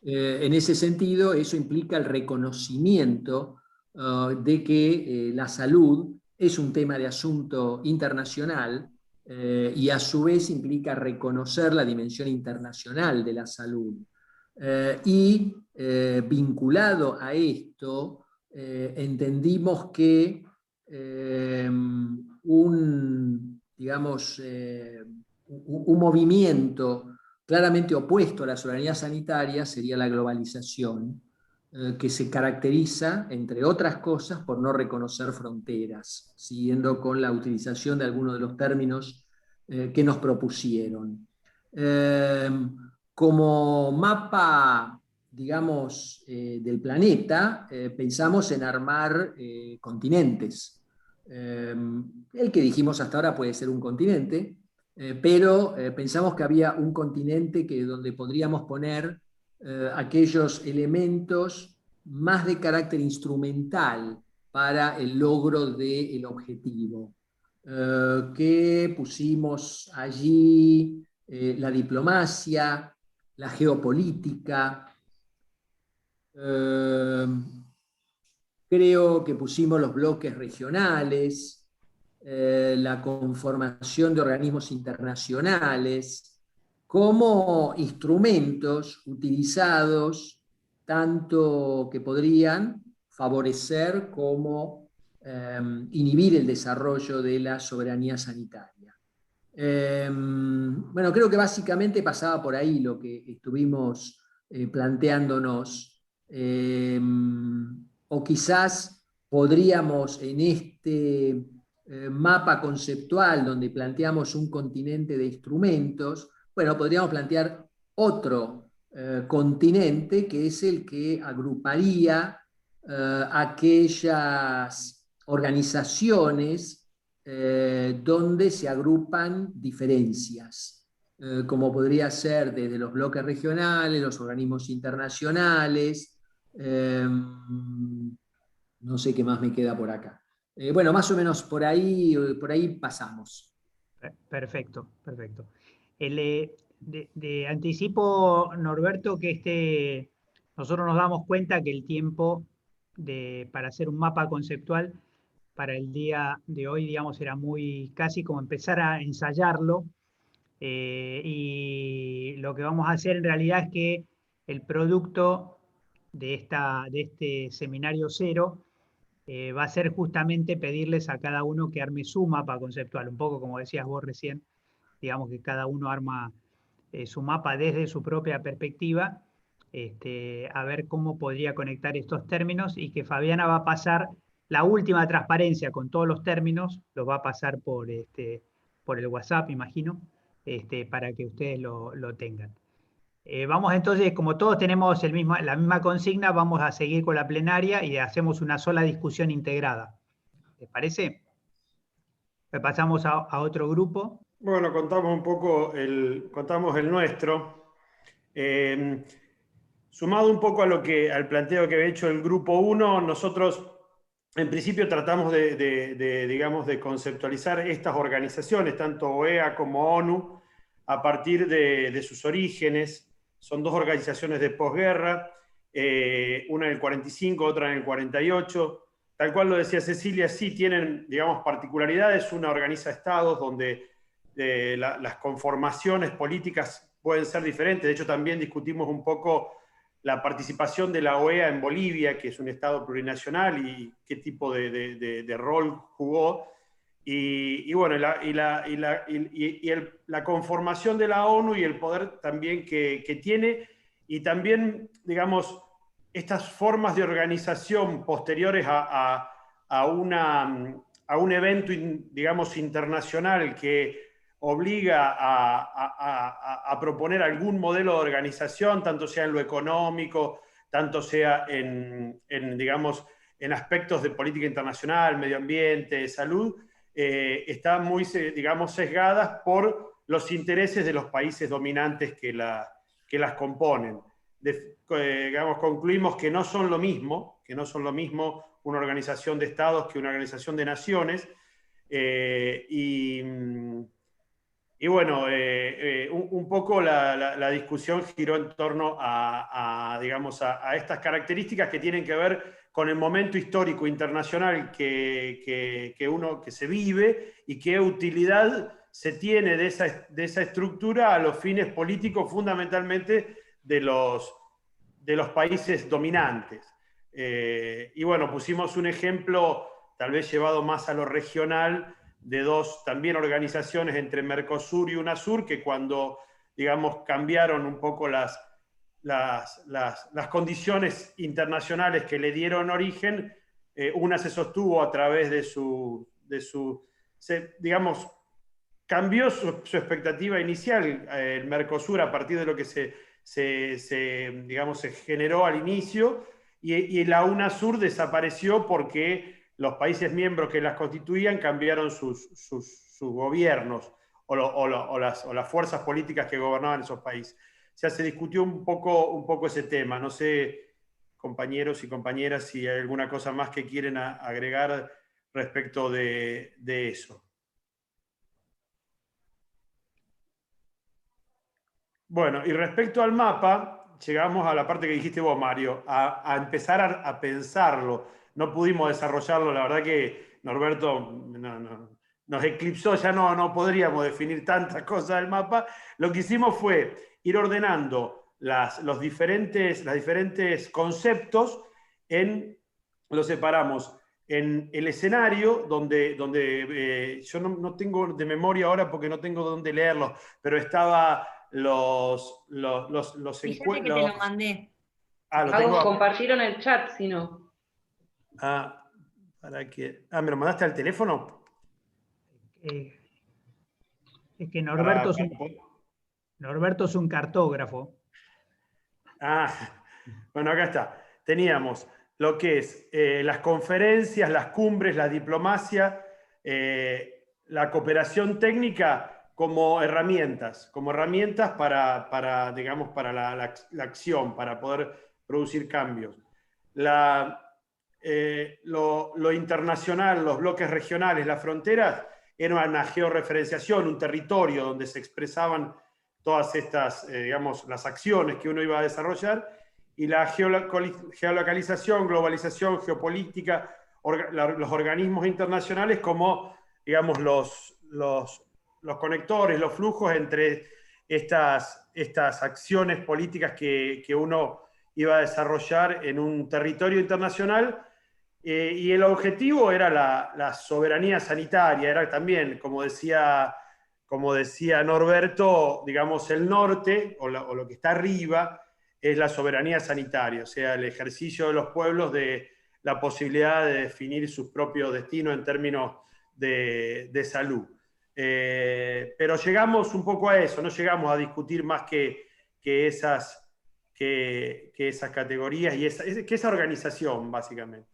En ese sentido, eso implica el reconocimiento de que la salud es un tema de asunto internacional, y a su vez implica reconocer la dimensión internacional de la salud. Y vinculado a esto, entendimos que digamos, un movimiento claramente opuesto a la soberanía sanitaria sería la globalización, que se caracteriza, entre otras cosas, por no reconocer fronteras, siguiendo con la utilización de algunos de los términos que nos propusieron. Como mapa, digamos, del planeta, pensamos en armar continentes. El que dijimos hasta ahora puede ser un continente, pero pensamos que había un continente donde podríamos poner aquellos elementos más de carácter instrumental para el logro del objetivo. Que pusimos allí la diplomacia, la geopolítica, creo que pusimos los bloques regionales, la conformación de organismos internacionales, como instrumentos utilizados tanto que podrían favorecer como inhibir el desarrollo de la soberanía sanitaria. Bueno, creo que básicamente pasaba por ahí lo que estuvimos planteándonos, o quizás podríamos en este mapa conceptual donde planteamos un continente de instrumentos, bueno, podríamos plantear otro continente que es el que agruparía aquellas organizaciones donde se agrupan diferencias, como podría ser desde los bloques regionales, los organismos internacionales, no sé qué más me queda por acá. Bueno, más o menos por ahí pasamos. Perfecto, perfecto. De anticipo, Norberto, que nosotros nos damos cuenta que el tiempo para hacer un mapa conceptual para el día de hoy, digamos, era muy casi como empezar a ensayarlo. Y lo que vamos a hacer en realidad es que el producto de este seminario cero va a ser justamente pedirles a cada uno que arme su mapa conceptual, un poco como decías vos recién, digamos que cada uno arma su mapa desde su propia perspectiva, a ver cómo podría conectar estos términos, y que Fabiana va a pasar la última transparencia con todos los términos, los va a pasar por el WhatsApp, imagino, para que ustedes lo tengan. Vamos entonces, como todos tenemos la misma consigna, vamos a seguir con la plenaria y hacemos una sola discusión integrada. ¿Les parece? Pasamos a otro grupo. Bueno, contamos un poco contamos el nuestro. Sumado un poco al planteo que había hecho el grupo 1, nosotros en principio tratamos digamos, de conceptualizar estas organizaciones, tanto OEA como ONU, a partir de sus orígenes. Son dos organizaciones de posguerra, una en el 45, otra en el 48. Tal cual lo decía Cecilia, sí tienen, digamos, particularidades. Una organiza estados donde las conformaciones políticas pueden ser diferentes. De hecho, también discutimos un poco la participación de la OEA en Bolivia, que es un estado plurinacional, y qué tipo de rol jugó. Y bueno, la conformación de la ONU y el poder también que tiene, y también, digamos, estas formas de organización posteriores a un evento, digamos, internacional que obliga a proponer algún modelo de organización, tanto sea en lo económico, tanto sea digamos, en aspectos de política internacional, medio ambiente, salud, están muy, digamos, sesgadas por los intereses de los países dominantes que las componen. Digamos, concluimos que no son lo mismo una organización de estados que una organización de naciones, y bueno, un poco la discusión giró en torno digamos, a estas características que tienen que ver con el momento histórico internacional que se vive, y qué utilidad se tiene de esa estructura a los fines políticos, fundamentalmente de los países dominantes. Y bueno, pusimos un ejemplo, tal vez llevado más a lo regional, de dos también organizaciones entre Mercosur y UNASUR, que cuando, digamos, cambiaron un poco las condiciones internacionales que le dieron origen, una se sostuvo a través digamos, cambió su expectativa inicial, el Mercosur, a partir de lo que digamos, se generó al inicio, y la UNASUR desapareció porque los países miembros que las constituían cambiaron sus gobiernos o las fuerzas políticas que gobernaban esos países. O sea, se discutió un poco ese tema. No sé, compañeros y compañeras, si hay alguna cosa más que quieren agregar respecto de eso. Bueno, y respecto al mapa, llegamos a la parte que dijiste vos, Mario, a empezar a pensarlo. No pudimos desarrollarlo, la verdad que Norberto nos eclipsó, ya no podríamos definir tantas cosas del mapa. Lo que hicimos fue ir ordenando los diferentes conceptos, los separamos en el escenario donde yo no tengo de memoria ahora porque no tengo dónde leerlo, pero estaba los Fíjate que te lo mandé. lo tengo. Compartieron el chat, si no. ¿Me lo mandaste al teléfono? Es que Norberto es un cartógrafo. Bueno, acá está. Teníamos lo que es las conferencias, las cumbres, la diplomacia, la cooperación técnica como herramientas para digamos, para la acción, para poder producir cambios. Lo internacional, los bloques regionales, las fronteras, era una georreferenciación, un territorio donde se expresaban todas estas, digamos, las acciones que uno iba a desarrollar, y la geolocalización, globalización, geopolítica, los organismos internacionales como, digamos, los conectores, los flujos entre estas acciones políticas que uno iba a desarrollar en un territorio internacional. Y el objetivo era la soberanía sanitaria, era también, como decía Norberto, digamos, el norte, o lo que está arriba, es la soberanía sanitaria, o sea, el ejercicio de los pueblos de la posibilidad de definir sus propios destinos en términos de salud. Pero llegamos un poco a eso, no llegamos a discutir más que esas categorías y esa organización, básicamente.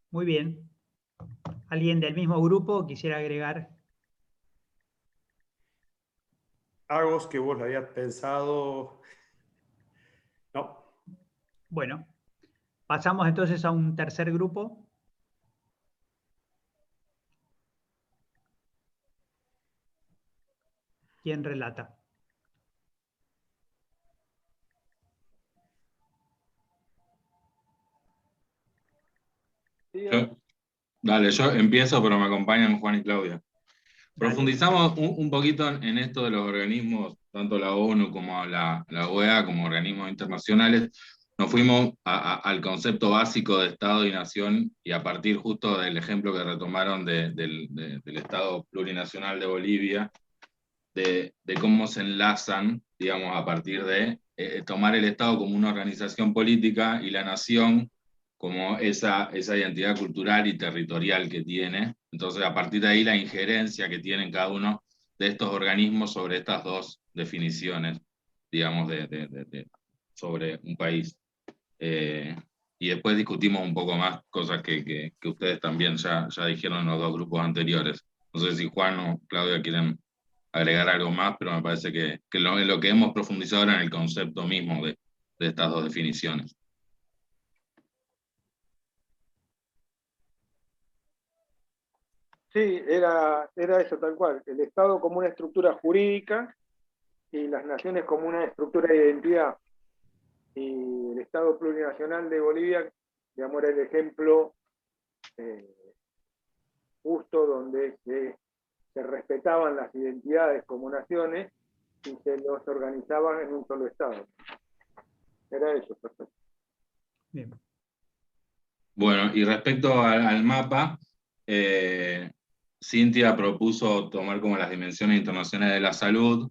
Muy bien. ¿Alguien del mismo grupo quisiera agregar? Agos, que vos lo habías pensado. No. Bueno, pasamos entonces a un tercer grupo. ¿Quién relata? Yo empiezo, pero me acompañan Juan y Claudia. Dale. Profundizamos un poquito en esto de los organismos, tanto la ONU como la OEA, como organismos internacionales. Nos fuimos al concepto básico de Estado y Nación, y a partir justo del ejemplo que retomaron del Estado plurinacional de Bolivia, de cómo se enlazan, digamos, a partir de tomar el Estado como una organización política y la nación como esa identidad cultural y territorial que tiene. Entonces, a partir de ahí, la injerencia que tienen cada uno de estos organismos sobre estas dos definiciones, digamos, sobre un país. Y después discutimos un poco más cosas que ustedes también ya dijeron en los dos grupos anteriores. No sé si Juan o Claudia quieren agregar algo más, pero me parece que lo que hemos profundizado era en el concepto mismo de estas dos definiciones. Sí, era eso tal cual. El Estado como una estructura jurídica y las naciones como una estructura de identidad. Y el Estado plurinacional de Bolivia, digamos, era el ejemplo justo donde se respetaban las identidades como naciones y se los organizaban en un solo Estado. Era eso, perfecto. Bien. Bueno, y respecto al mapa, Cintia propuso tomar como las dimensiones internacionales de la salud.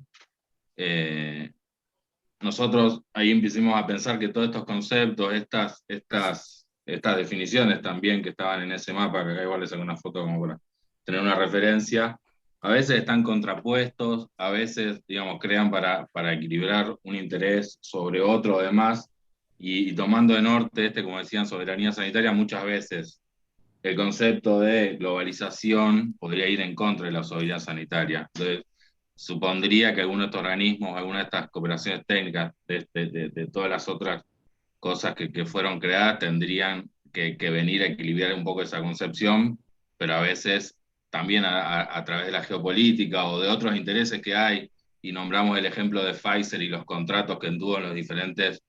Nosotros ahí empezamos a pensar que todos estos conceptos, estas definiciones también que estaban en ese mapa, que acá igual les saco una foto como para tener una referencia, a veces están contrapuestos, a veces, digamos, crean para equilibrar un interés sobre otro además, y tomando de norte como decían, soberanía sanitaria, muchas veces el concepto de globalización podría ir en contra de la soberanía sanitaria. Entonces, supondría que algunos de estos organismos, algunas de estas cooperaciones técnicas, de todas las otras cosas que fueron creadas, tendrían que venir a equilibrar un poco esa concepción, pero a veces también a través de la geopolítica o de otros intereses que hay, y nombramos el ejemplo de Pfizer y los contratos que tuvo en los diferentes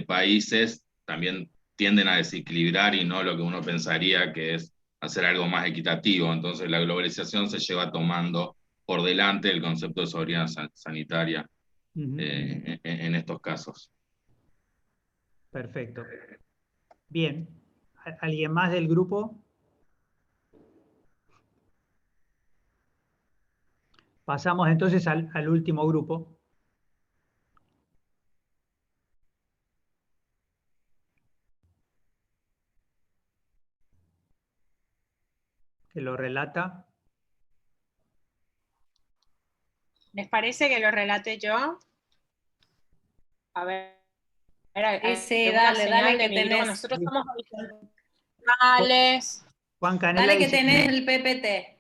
países, también tienden a desequilibrar y no lo que uno pensaría que es hacer algo más equitativo. Entonces la globalización se lleva tomando por delante el concepto de soberanía sanitaria en estos casos. Perfecto. Bien. ¿Alguien más del grupo? Pasamos entonces al último grupo. Que lo relata. ¿Les parece que lo relate yo? A ver. Sí, dale que tenés. Nosotros somos horizontales. Juan Canela. Dale que tenés el PPT.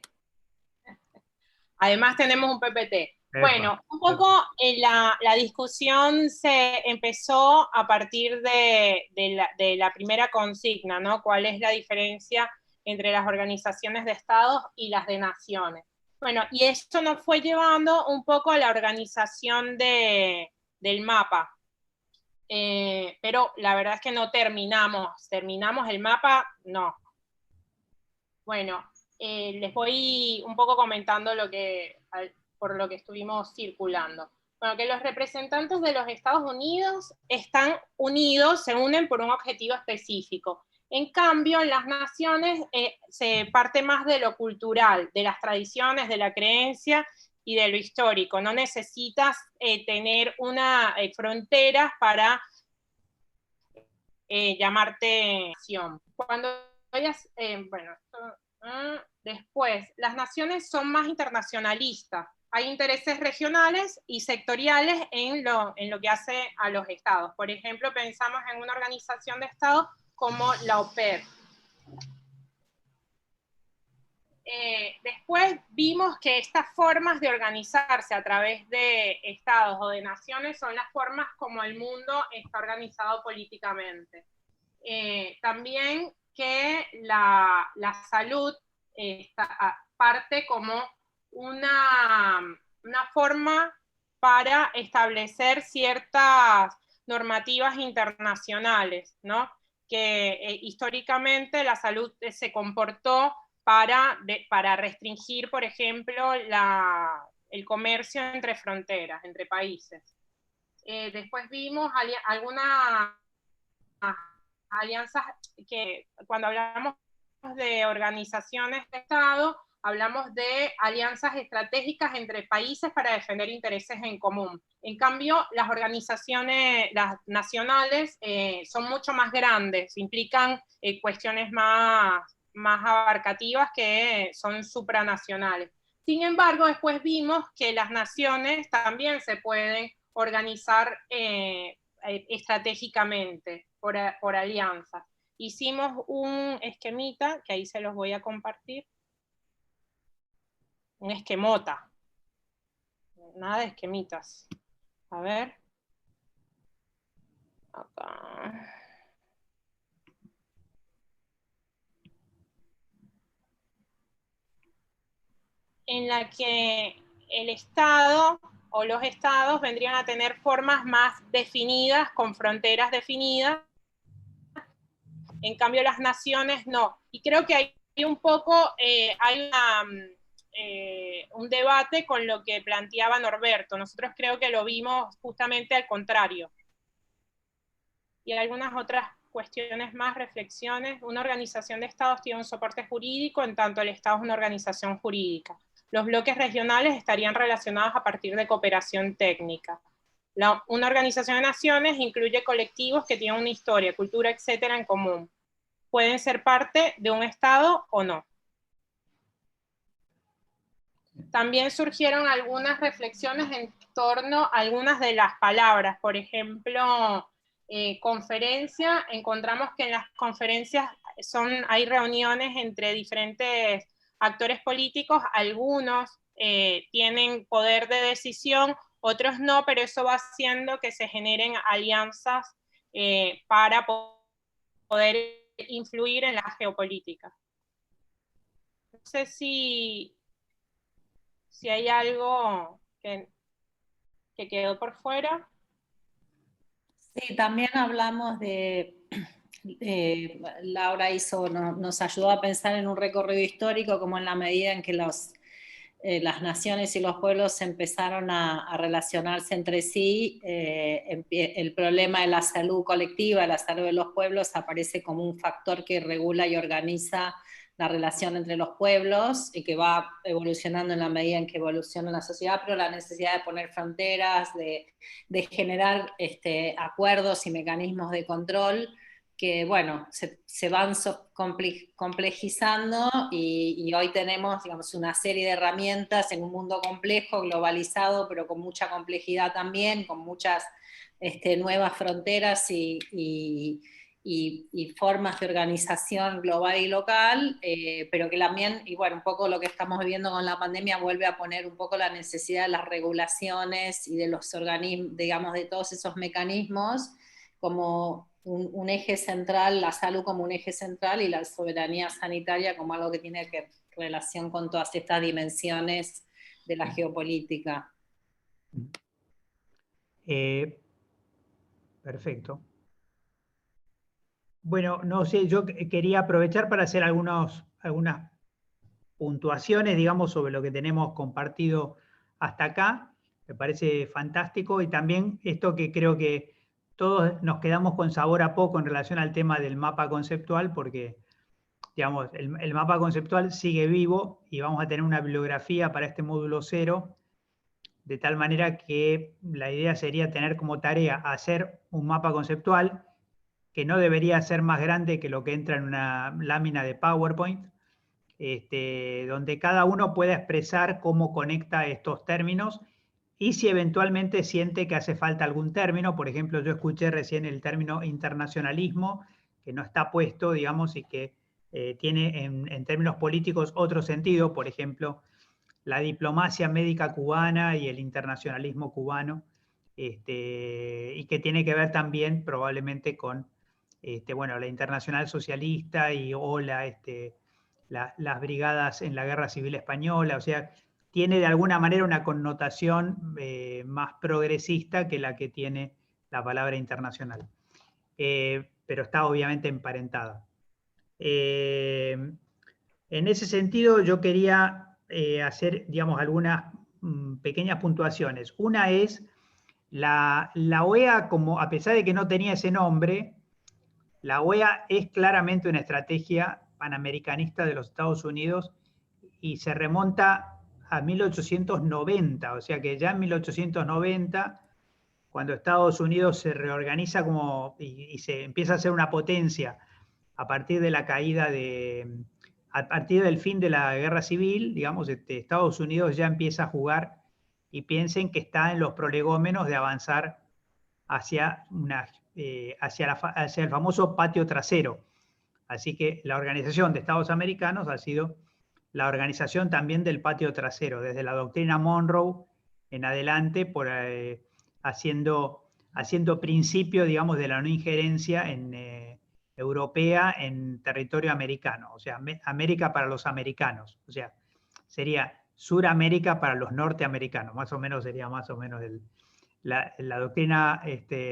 Además tenemos un PPT. Bueno, un poco la discusión se empezó a partir de la primera consigna, ¿no? ¿Cuál es la diferencia entre las organizaciones de estados y las de naciones? Bueno, y esto nos fue llevando un poco a la organización del mapa. Pero la verdad es que no terminamos el mapa, no. Bueno, les voy un poco comentando por lo que estuvimos circulando. Bueno, que los representantes de los Estados Unidos están unidos, se unen por un objetivo específico. En cambio, en las naciones se parte más de lo cultural, de las tradiciones, de la creencia y de lo histórico. No necesitas tener fronteras para llamarte nación. Cuando ellas, después, las naciones son más internacionalistas. Hay intereses regionales y sectoriales en lo que hace a los estados. Por ejemplo, pensamos en una organización de estados como la OPEP. Después vimos que estas formas de organizarse a través de estados o de naciones son las formas como el mundo está organizado políticamente. También que la salud parte como una forma para establecer ciertas normativas internacionales, ¿no? Que históricamente la salud se comportó para restringir, por ejemplo, el comercio entre fronteras, entre países. Después vimos algunas alianzas que cuando hablamos de organizaciones de Estado, hablamos de alianzas estratégicas entre países para defender intereses en común. En cambio, las organizaciones, las nacionales, son mucho más grandes, implican cuestiones más abarcativas que son supranacionales. Sin embargo, después vimos que las naciones también se pueden organizar estratégicamente por alianzas. Hicimos un esquemita, que ahí se los voy a compartir. Un esquemota. Nada de esquemitas. A ver. Acá. En la que el Estado o los estados vendrían a tener formas más definidas, con fronteras definidas. En cambio, las naciones no. Y creo que hay un poco, hay un debate con lo que planteaba Norberto. Nosotros creo que lo vimos justamente al contrario. Y algunas otras cuestiones más, reflexiones. Una organización de estados tiene un soporte jurídico, en tanto el Estado es una organización jurídica. Los bloques regionales estarían relacionados a partir de cooperación técnica. Una organización de naciones incluye colectivos que tienen una historia, cultura, etcétera, en común. Pueden ser parte de un Estado o no. También surgieron algunas reflexiones en torno a algunas de las palabras. Por ejemplo, conferencia. Encontramos que en las conferencias hay reuniones entre diferentes actores políticos. Algunos tienen poder de decisión, otros no, pero eso va haciendo que se generen alianzas para poder influir en la geopolítica. No sé si hay algo que quedó por fuera. Sí, también hablamos Laura nos ayudó a pensar en un recorrido histórico, como en la medida en que los las naciones y los pueblos empezaron a relacionarse entre sí, el problema de la salud colectiva, la salud de los pueblos, aparece como un factor que regula y organiza la relación entre los pueblos y que va evolucionando en la medida en que evoluciona la sociedad, pero la necesidad de poner fronteras, de generar acuerdos y mecanismos de control que, bueno, se van complejizando y hoy tenemos, digamos, una serie de herramientas en un mundo complejo, globalizado, pero con mucha complejidad también, con muchas nuevas fronteras y formas de organización global y local, pero que también, y bueno, un poco lo que estamos viviendo con la pandemia vuelve a poner un poco la necesidad de las regulaciones y de los organismos, digamos, de todos esos mecanismos como un eje central, la salud como un eje central y la soberanía sanitaria como algo que tiene relación con todas estas dimensiones de la geopolítica. Perfecto. Bueno, no sé, yo quería aprovechar para hacer algunas puntuaciones, digamos, sobre lo que tenemos compartido hasta acá. Me parece fantástico y también esto que creo que todos nos quedamos con sabor a poco en relación al tema del mapa conceptual, porque, digamos, el mapa conceptual sigue vivo y vamos a tener una bibliografía para este módulo 0, de tal manera que la idea sería tener como tarea hacer un mapa conceptual que no debería ser más grande que lo que entra en una lámina de PowerPoint, donde cada uno pueda expresar cómo conecta estos términos y si eventualmente siente que hace falta algún término. Por ejemplo, yo escuché recién el término internacionalismo, que no está puesto, digamos, y que tiene en términos políticos otro sentido, por ejemplo, la diplomacia médica cubana y el internacionalismo cubano, y que tiene que ver también probablemente con bueno, la Internacional Socialista o las brigadas en la Guerra Civil Española. O sea, tiene de alguna manera una connotación más progresista que la que tiene la palabra internacional. Pero está obviamente emparentada. En ese sentido, yo quería hacer, digamos, algunas pequeñas puntuaciones. Una es la OEA, como a pesar de que no tenía ese nombre, la OEA es claramente una estrategia panamericanista de los Estados Unidos y se remonta a 1890, o sea que ya en 1890, cuando Estados Unidos se reorganiza y se empieza a ser una potencia a partir de la caída a partir del fin de la Guerra Civil, digamos, Estados Unidos ya empieza a jugar y piensen que está en los prolegómenos de avanzar hacia el famoso patio trasero. Así que la Organización de Estados Americanos ha sido la organización también del patio trasero, desde la doctrina Monroe en adelante, haciendo principio, digamos, de la no injerencia europea en territorio americano, o sea, América para los americanos, o sea, sería Suramérica para los norteamericanos, más o menos sería más o menos la doctrina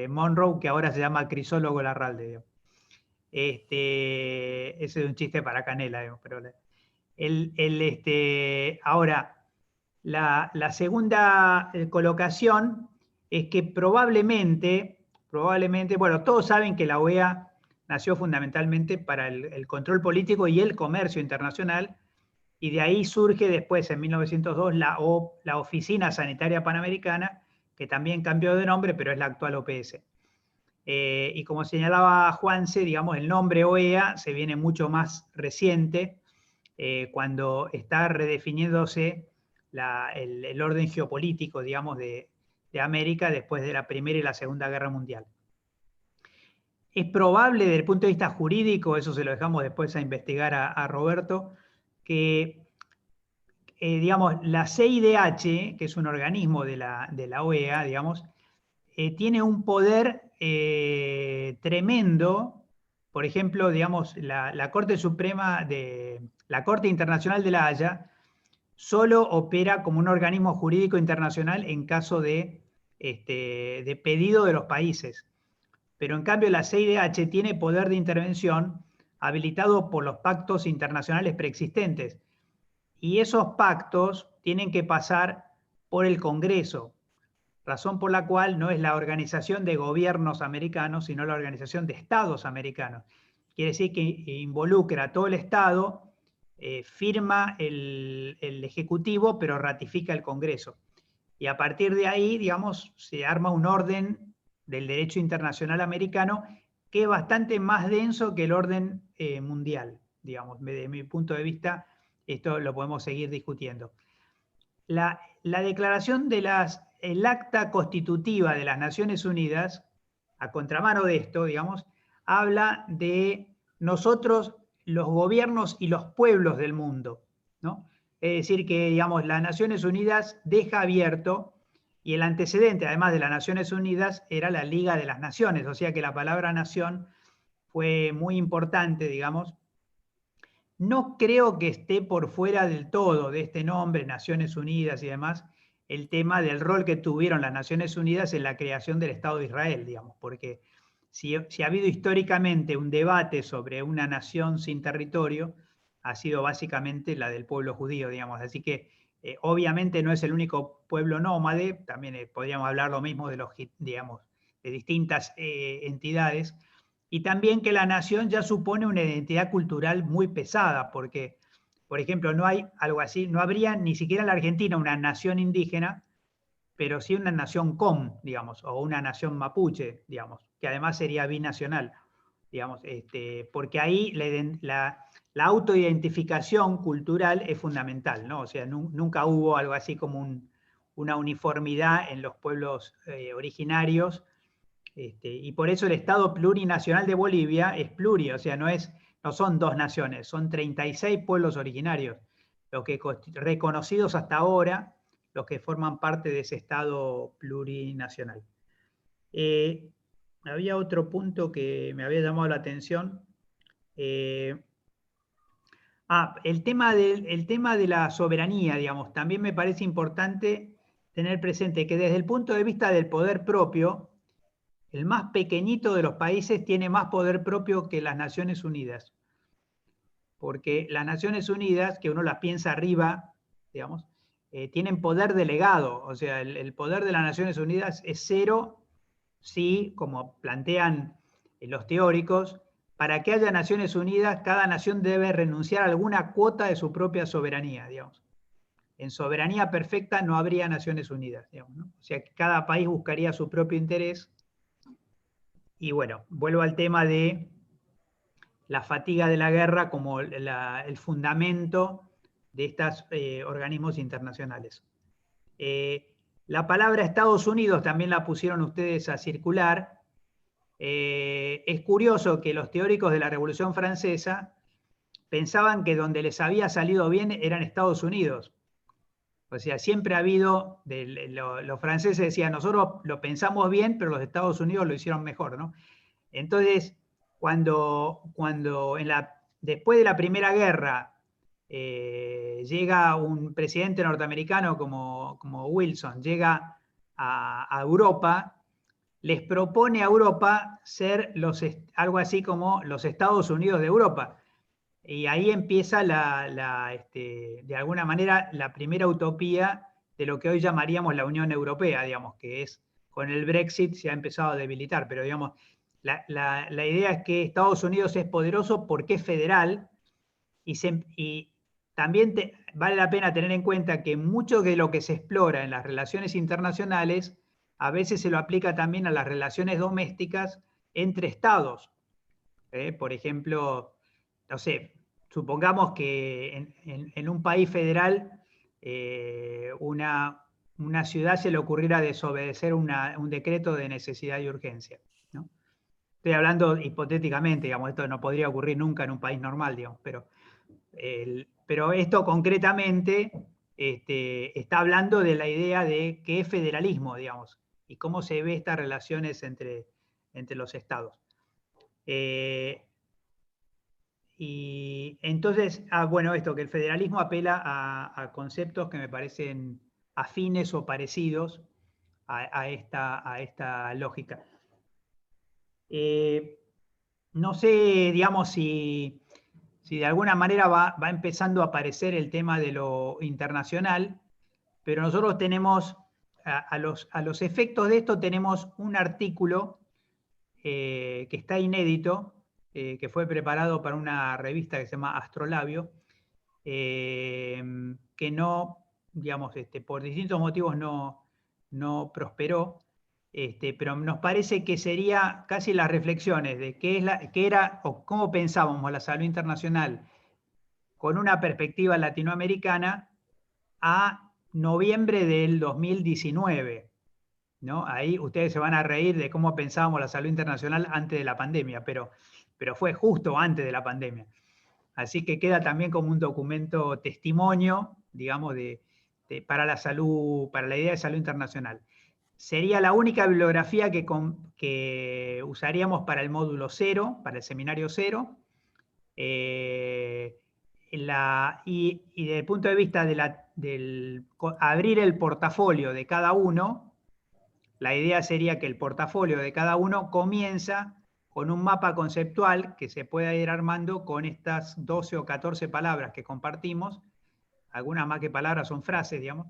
Monroe, que ahora se llama Crisólogo Larralde. Ese es un chiste para Canela, digamos, pero ahora, la segunda colocación es que probablemente, bueno, todos saben que la OEA nació fundamentalmente para el control político y el comercio internacional, y de ahí surge después, en 1902, la Oficina Sanitaria Panamericana, que también cambió de nombre, pero es la actual OPS. Y como señalaba Juanse, digamos, el nombre OEA se viene mucho más reciente, cuando está redefiniéndose el orden geopolítico, digamos, de América después de la Primera y la Segunda Guerra Mundial. Es probable, desde el punto de vista jurídico, eso se lo dejamos después a investigar a Roberto, que digamos, la CIDH, que es un organismo de la OEA, digamos, tiene un poder tremendo. Por ejemplo, digamos, la Corte Suprema la Corte Internacional de la Haya solo opera como un organismo jurídico internacional en caso de pedido de los países. Pero en cambio la CIDH tiene poder de intervención habilitado por los pactos internacionales preexistentes. y esos pactos tienen que pasar por el Congreso, razón por la cual no es la Organización de Gobiernos Americanos, sino la Organización de Estados Americanos. Quiere decir que involucra a todo el Estado, firma el Ejecutivo, pero ratifica el Congreso. Y a partir de ahí, digamos, se arma un orden del derecho internacional americano que es bastante más denso que el orden mundial, digamos. Desde mi punto de vista, esto lo podemos seguir discutiendo. La declaración el acta constitutiva de las Naciones Unidas, a contramano de esto, digamos, habla de nosotros, los gobiernos y los pueblos del mundo, ¿no? Es decir, que, digamos, las Naciones Unidas deja abierto, y el antecedente, además de las Naciones Unidas, era la Liga de las Naciones, o sea que la palabra nación fue muy importante, digamos. No creo que esté por fuera del todo de este nombre, Naciones Unidas y demás, el tema del rol que tuvieron las Naciones Unidas en la creación del Estado de Israel, digamos, porque si ha habido históricamente un debate sobre una nación sin territorio, ha sido básicamente la del pueblo judío, digamos. Así que obviamente no es el único pueblo nómade, también podríamos hablar lo mismo de los, digamos, de distintas entidades, y también que la nación ya supone una identidad cultural muy pesada, porque, por ejemplo, no hay algo así, no habría ni siquiera en la Argentina una nación indígena, pero sí una nación com, digamos, o una nación mapuche, digamos, que además sería binacional, digamos, porque ahí la autoidentificación cultural es fundamental, ¿no? O sea, nunca hubo algo así como una uniformidad en los pueblos originarios, y por eso el Estado plurinacional de Bolivia es pluri, o sea, no son dos naciones, son 36 pueblos originarios, los que reconocidos hasta ahora, los que forman parte de ese Estado plurinacional. Había otro punto que me había llamado la atención. El tema de la soberanía, digamos, también me parece importante tener presente que desde el punto de vista del poder propio, el más pequeñito de los países tiene más poder propio que las Naciones Unidas. Porque las Naciones Unidas, que uno las piensa arriba, digamos, tienen poder delegado. O sea, el poder de las Naciones Unidas es cero si, como plantean los teóricos, para que haya Naciones Unidas, cada nación debe renunciar a alguna cuota de su propia soberanía, digamos. En soberanía perfecta no habría Naciones Unidas, digamos, ¿no? O sea, que cada país buscaría su propio interés. Y bueno, vuelvo al tema de la fatiga de la guerra como el fundamento de estos organismos internacionales. La palabra Estados Unidos también la pusieron ustedes a circular. Es curioso que los teóricos de la Revolución Francesa pensaban que donde les había salido bien eran Estados Unidos. O sea, siempre ha habido, los franceses decían, nosotros lo pensamos bien, pero los Estados Unidos lo hicieron mejor, ¿no? Entonces, cuando después de la Primera Guerra llega un presidente norteamericano como Wilson, llega a Europa, les propone a Europa ser algo así como los Estados Unidos de Europa. Y ahí empieza de alguna manera la primera utopía de lo que hoy llamaríamos la Unión Europea, digamos, que es con el Brexit se ha empezado a debilitar, pero digamos, la idea es que Estados Unidos es poderoso porque es federal y también vale la pena tener en cuenta que mucho de lo que se explora en las relaciones internacionales a veces se lo aplica también a las relaciones domésticas entre estados. Por ejemplo, no sé, supongamos que en un país federal una ciudad se le ocurriera desobedecer un decreto de necesidad y urgencia, ¿no? Estoy hablando hipotéticamente, digamos, esto no podría ocurrir nunca en un país normal, digamos, pero esto concretamente está hablando de la idea de qué es federalismo, digamos, y cómo se ve estas relaciones entre los estados. Y entonces, bueno, esto, que el federalismo apela a conceptos que me parecen afines o parecidos a esta lógica. No sé, digamos, si si de alguna manera va empezando a aparecer el tema de lo internacional, pero nosotros tenemos, a los efectos de esto, tenemos un artículo que está inédito, que fue preparado para una revista que se llama Astrolabio, que no, digamos, por distintos motivos no prosperó, pero nos parece que sería casi las reflexiones de qué era o cómo pensábamos la salud internacional con una perspectiva latinoamericana a noviembre del 2019. ¿No? Ahí ustedes se van a reír de cómo pensábamos la salud internacional antes de la pandemia, pero fue justo antes de la pandemia. Así que queda también como un documento testimonio, digamos, para la salud, para la idea de salud internacional. Sería la única bibliografía que usaríamos para el módulo 0, para el seminario 0. Y desde el punto de vista del abrir el portafolio de cada uno, la idea sería que el portafolio de cada uno comienza con un mapa conceptual que se pueda ir armando con estas 12 o 14 palabras que compartimos. Algunas más que palabras son frases, digamos.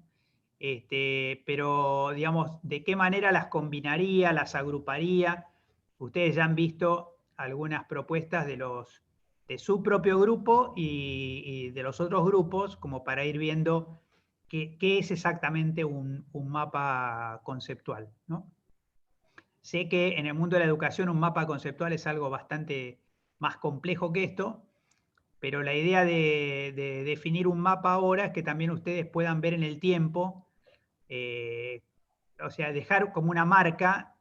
Pero, digamos, ¿de qué manera las combinaría, las agruparía? Ustedes ya han visto algunas propuestas de su propio grupo y de los otros grupos, como para ir viendo qué es exactamente un mapa conceptual, ¿no? Sé que en el mundo de la educación un mapa conceptual es algo bastante más complejo que esto, pero la idea de definir un mapa ahora es que también ustedes puedan ver en el tiempo, o sea, dejar como una marca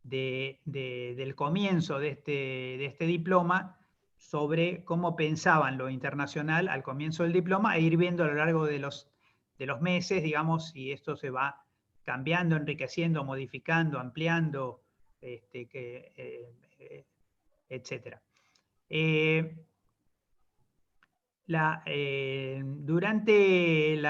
del comienzo de este diploma sobre cómo pensaban lo internacional al comienzo del diploma e ir viendo a lo largo de los meses, digamos, si esto se va cambiando, enriqueciendo, modificando, ampliando, etc. Durante el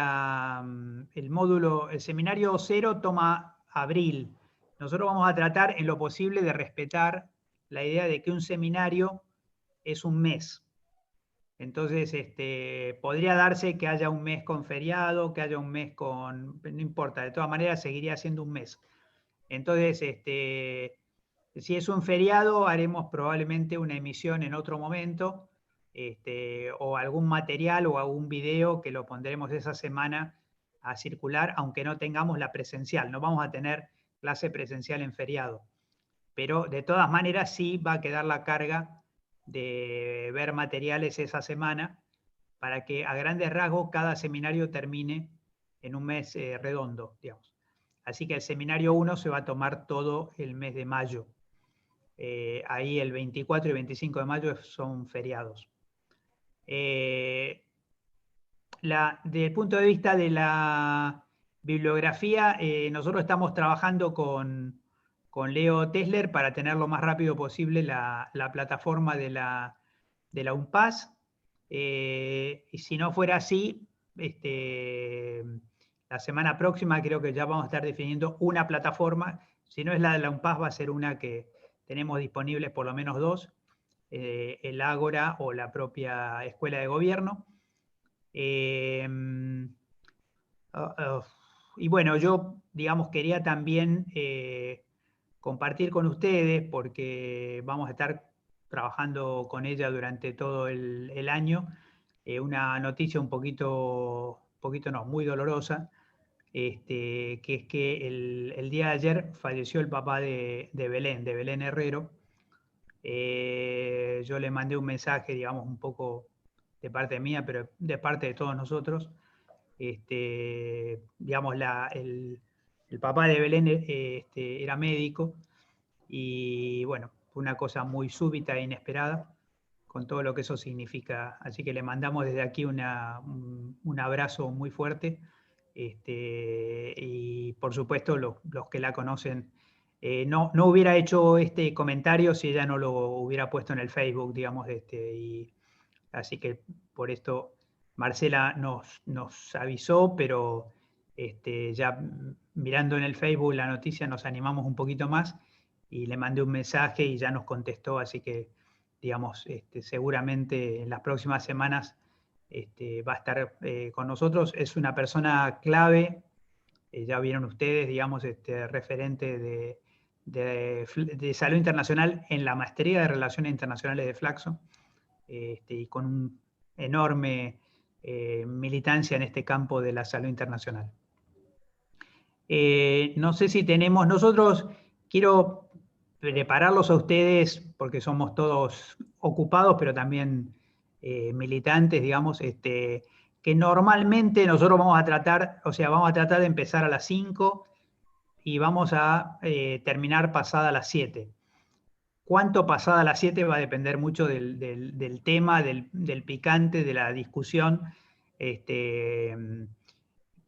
seminario 0 toma abril. Nosotros vamos a tratar en lo posible de respetar la idea de que un seminario es un mes. Entonces, podría darse que haya un mes con feriado, que haya un mes con... no importa, de todas maneras seguiría siendo un mes. Entonces, si es un feriado, haremos probablemente una emisión en otro momento, o algún material o algún video que lo pondremos esa semana a circular, aunque no tengamos la presencial. No vamos a tener clase presencial en feriado. Pero de todas maneras sí va a quedar la carga de ver materiales esa semana para que a grandes rasgos cada seminario termine en un mes redondo, digamos. Así que el seminario 1 se va a tomar todo el mes de mayo. Ahí el 24 y 25 de mayo son feriados. Desde el punto de vista de la bibliografía, nosotros estamos trabajando con Leo Tesler para tener lo más rápido posible la plataforma de la UNPAS. Y si no fuera así, la semana próxima creo que ya vamos a estar definiendo una plataforma. Si no es la de la UNPAS, va a ser una que tenemos disponibles por lo menos dos, el Ágora o la propia Escuela de Gobierno. Y bueno, yo, digamos, quería también compartir con ustedes, porque vamos a estar trabajando con ella durante todo el año, una noticia un poquito no, muy dolorosa, que es que el día de ayer falleció el papá de Belén Herrero. Yo le mandé un mensaje, digamos, un poco de parte mía, pero de parte de todos nosotros. Digamos, el papá de Belén era médico y bueno, fue una cosa muy súbita e inesperada, con todo lo que eso significa. Así que le mandamos desde aquí un abrazo muy fuerte. Y por supuesto los que la conocen, no hubiera hecho este comentario si ella no lo hubiera puesto en el Facebook, digamos, así que por esto Marcela nos avisó, pero ya mirando en el Facebook la noticia nos animamos un poquito más y le mandé un mensaje y ya nos contestó, así que digamos, seguramente en las próximas semanas va a estar con nosotros. Es una persona clave, ya vieron ustedes, digamos, referente de salud internacional en la maestría de Relaciones Internacionales de Flaxo, y con un enorme militancia en este campo de la salud internacional. No sé si tenemos, nosotros quiero prepararlos a ustedes, porque somos todos ocupados, pero también militantes, digamos, que normalmente nosotros vamos a tratar, o sea, vamos a tratar de empezar a las 5 y vamos a terminar pasada las 7. Cuánto pasada las 7 va a depender mucho del tema, del picante, de la discusión,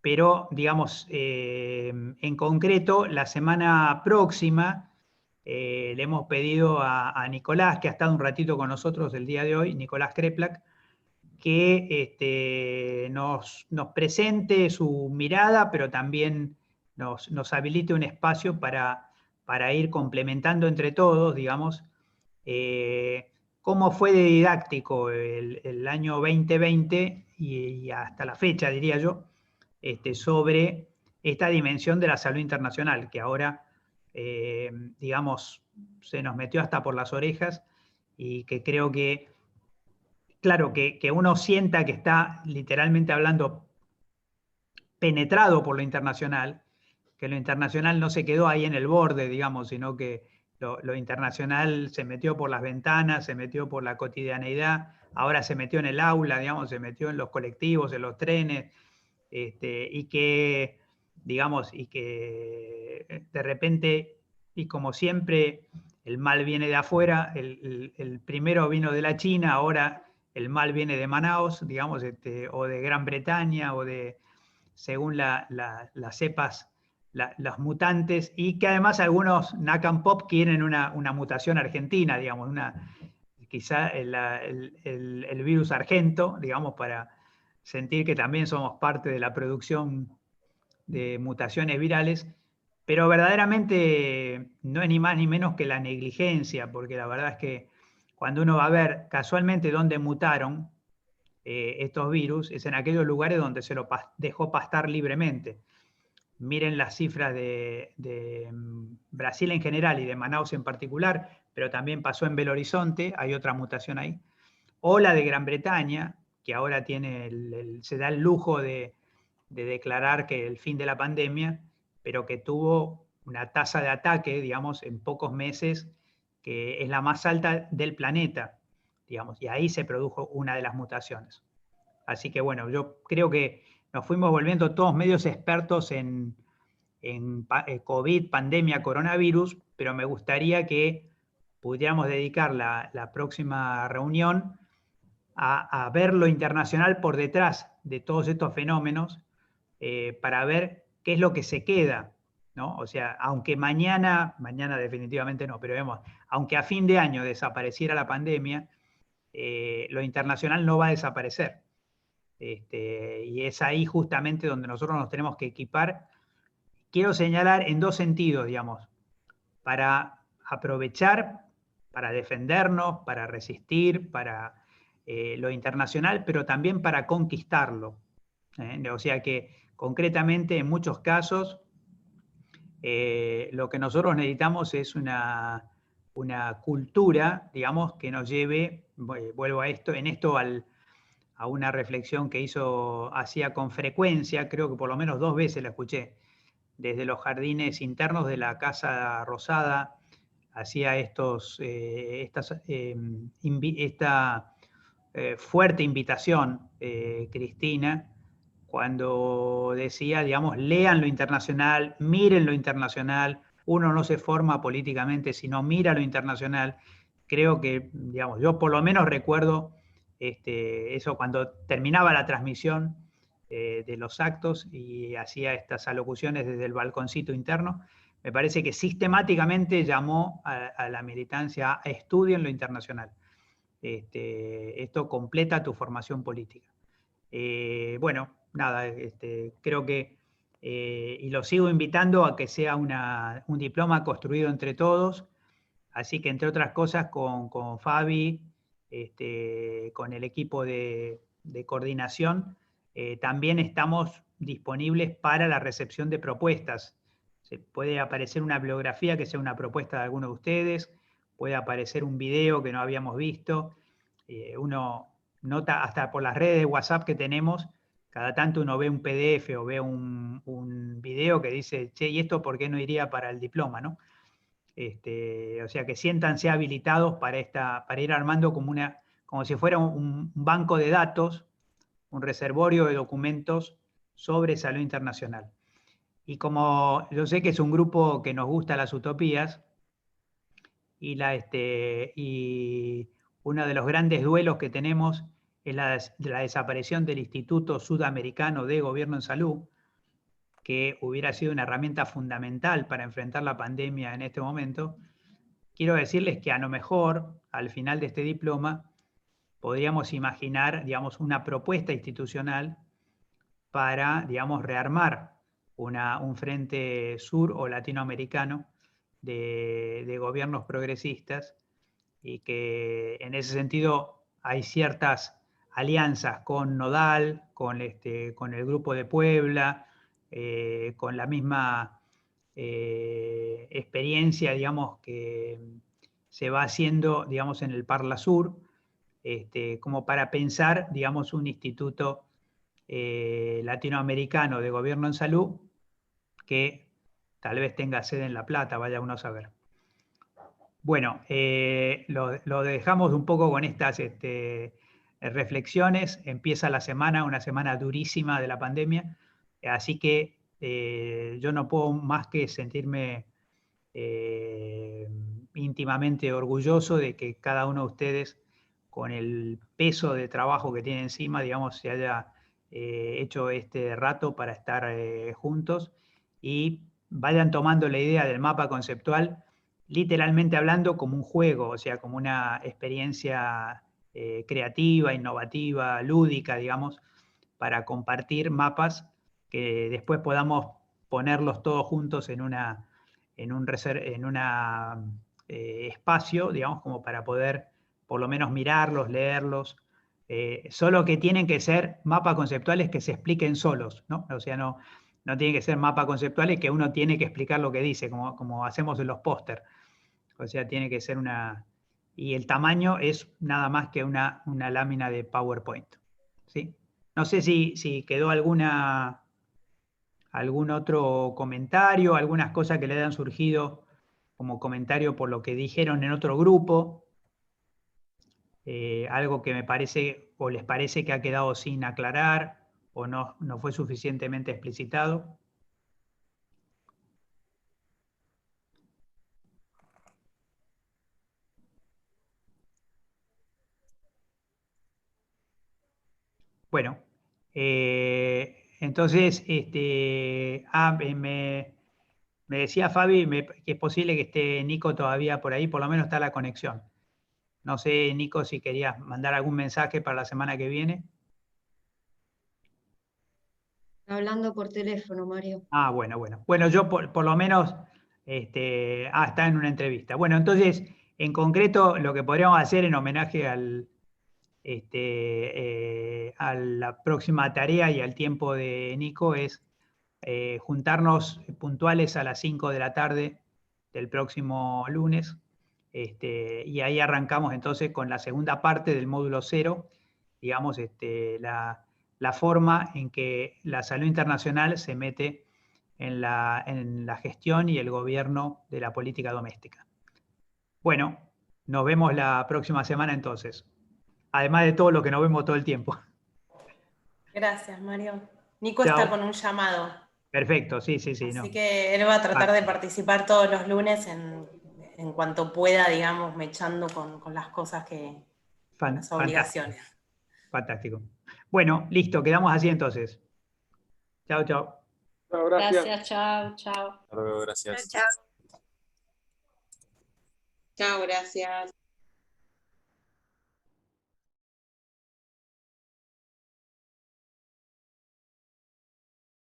pero, digamos, en concreto, la semana próxima le hemos pedido a Nicolás, que ha estado un ratito con nosotros el día de hoy, Nicolás Kreplak, que nos presente su mirada, pero también nos habilite un espacio para ir complementando entre todos, digamos, cómo fue de didáctico el año 2020 y hasta la fecha, diría yo, sobre esta dimensión de la salud internacional, que ahora, digamos, se nos metió hasta por las orejas y que creo que, claro, que uno sienta que está literalmente hablando penetrado por lo internacional, que lo internacional no se quedó ahí en el borde, digamos, sino que lo internacional se metió por las ventanas, se metió por la cotidianeidad, ahora se metió en el aula, digamos, se metió en los colectivos, en los trenes, y que, digamos, y que de repente, y como siempre, el mal viene de afuera, el primero vino de la China, ahora el mal viene de Manaos, digamos, o de Gran Bretaña, o de, según las cepas, los mutantes, y que además algunos NACAM Pop quieren una mutación argentina, digamos, quizá el virus argento, digamos, para sentir que también somos parte de la producción de mutaciones virales, pero verdaderamente no es ni más ni menos que la negligencia, porque la verdad es que cuando uno va a ver casualmente dónde mutaron estos virus, es en aquellos lugares donde se lo dejó pastar libremente. Miren las cifras de Brasil en general y de Manaus en particular, pero también pasó en Belo Horizonte, hay otra mutación ahí, o la de Gran Bretaña, que ahora se da el lujo de declarar que el fin de la pandemia, pero que tuvo una tasa de ataque, digamos, en pocos meses, que es la más alta del planeta, digamos, y ahí se produjo una de las mutaciones. Así que bueno, yo creo que nos fuimos volviendo todos medios expertos en COVID, pandemia, coronavirus, pero me gustaría que pudiéramos dedicar la próxima reunión a ver lo internacional por detrás de todos estos fenómenos, para ver qué es lo que se queda, ¿no? O sea, aunque mañana definitivamente no, pero vemos, aunque a fin de año desapareciera la pandemia, lo internacional no va a desaparecer. Y es ahí justamente donde nosotros nos tenemos que equipar. Quiero señalar en dos sentidos, digamos, para aprovechar, para defendernos, para resistir, para lo internacional, pero también para conquistarlo. O sea que concretamente en muchos casos lo que nosotros necesitamos es una cultura, digamos, que nos lleve, vuelvo a esto, a una reflexión que hacía con frecuencia, creo que por lo menos 2 veces la escuché, desde los jardines internos de la Casa Rosada, hacía esta fuerte invitación, Cristina, cuando decía, digamos, lean lo internacional, miren lo internacional, uno no se forma políticamente si no mira lo internacional. Creo que, digamos, yo por lo menos recuerdo eso cuando terminaba la transmisión de los actos y hacía estas alocuciones desde el balconcito interno. Me parece que sistemáticamente llamó a la militancia a estudien lo internacional. Esto completa tu formación política. Bueno, nada, creo que, y lo sigo invitando a que sea un diploma construido entre todos, Así que, entre otras cosas, con Fabi, con el equipo de coordinación, también estamos disponibles para la recepción de propuestas. Se puede aparecer una bibliografía que sea una propuesta de alguno de ustedes, puede aparecer un video que no habíamos visto, uno nota hasta por las redes de WhatsApp que tenemos, cada tanto uno ve un PDF o ve un video que dice, che, ¿y esto por qué no iría para el diploma, no? O sea que siéntanse habilitados para ir armando como si fuera un banco de datos, un reservorio de documentos sobre salud internacional. Y como yo sé que es un grupo que nos gusta las utopías, y uno de los grandes duelos que tenemos es la desaparición del Instituto Sudamericano de Gobierno en Salud, que hubiera sido una herramienta fundamental para enfrentar la pandemia en este momento. Quiero decirles que a lo mejor, al final de este diploma, podríamos imaginar, digamos, una propuesta institucional para, digamos, rearmar un frente sur o latinoamericano de gobiernos progresistas, y que en ese sentido hay ciertas alianzas con Nodal, con el Grupo de Puebla, con la misma experiencia, digamos, que se va haciendo, digamos, en el Parla Sur, como para pensar, digamos, un instituto latinoamericano de gobierno en salud que tal vez tenga sede en La Plata, vaya uno a saber. Bueno, lo dejamos un poco con estas reflexiones. Empieza la semana, una semana durísima de la pandemia, así que yo no puedo más que sentirme íntimamente orgulloso de que cada uno de ustedes, con el peso de trabajo que tiene encima, digamos, se haya hecho este rato para estar juntos y vayan tomando la idea del mapa conceptual, literalmente hablando, como un juego, o sea, como una experiencia creativa, innovativa, lúdica, digamos, para compartir mapas que después podamos ponerlos todos juntos en un espacio, digamos, como para poder por lo menos mirarlos, leerlos, solo que tienen que ser mapas conceptuales que se expliquen solos, ¿no? O sea, no tienen que ser mapas conceptuales que uno tiene que explicar lo que dice, como hacemos en los póster. O sea, tiene que ser y el tamaño es nada más que una lámina de PowerPoint, ¿sí? No sé si quedó algún otro comentario, algunas cosas que le hayan surgido como comentario por lo que dijeron en otro grupo, algo que me parece o les parece que ha quedado sin aclarar o no fue suficientemente explicitado. Bueno, entonces, me decía Fabi que es posible que esté Nico todavía por ahí, por lo menos está la conexión. No sé, Nico, si querías mandar algún mensaje para la semana que viene. Hablando por teléfono, Mario. Ah, bueno. Bueno, yo por lo menos, está en una entrevista. Bueno, entonces, en concreto, lo que podríamos hacer en homenaje a la próxima tarea y al tiempo de Nico es juntarnos puntuales a las 5 de la tarde del próximo lunes, y ahí arrancamos entonces con la segunda parte del módulo 0, digamos, la forma en que la salud internacional se mete en la gestión y el gobierno de la política doméstica. Bueno, nos vemos la próxima semana entonces. Además de todo lo que nos vemos todo el tiempo. Gracias, Mario. Nico Chao. está con un llamado. Perfecto, sí. Así no. que él va a tratar de participar todos los lunes en cuanto pueda, digamos, mechando con las cosas las obligaciones. Fantástico. Bueno, listo, quedamos así entonces. Chao. Chao, gracias. Gracias, chao. Hasta luego, gracias. Chao, gracias.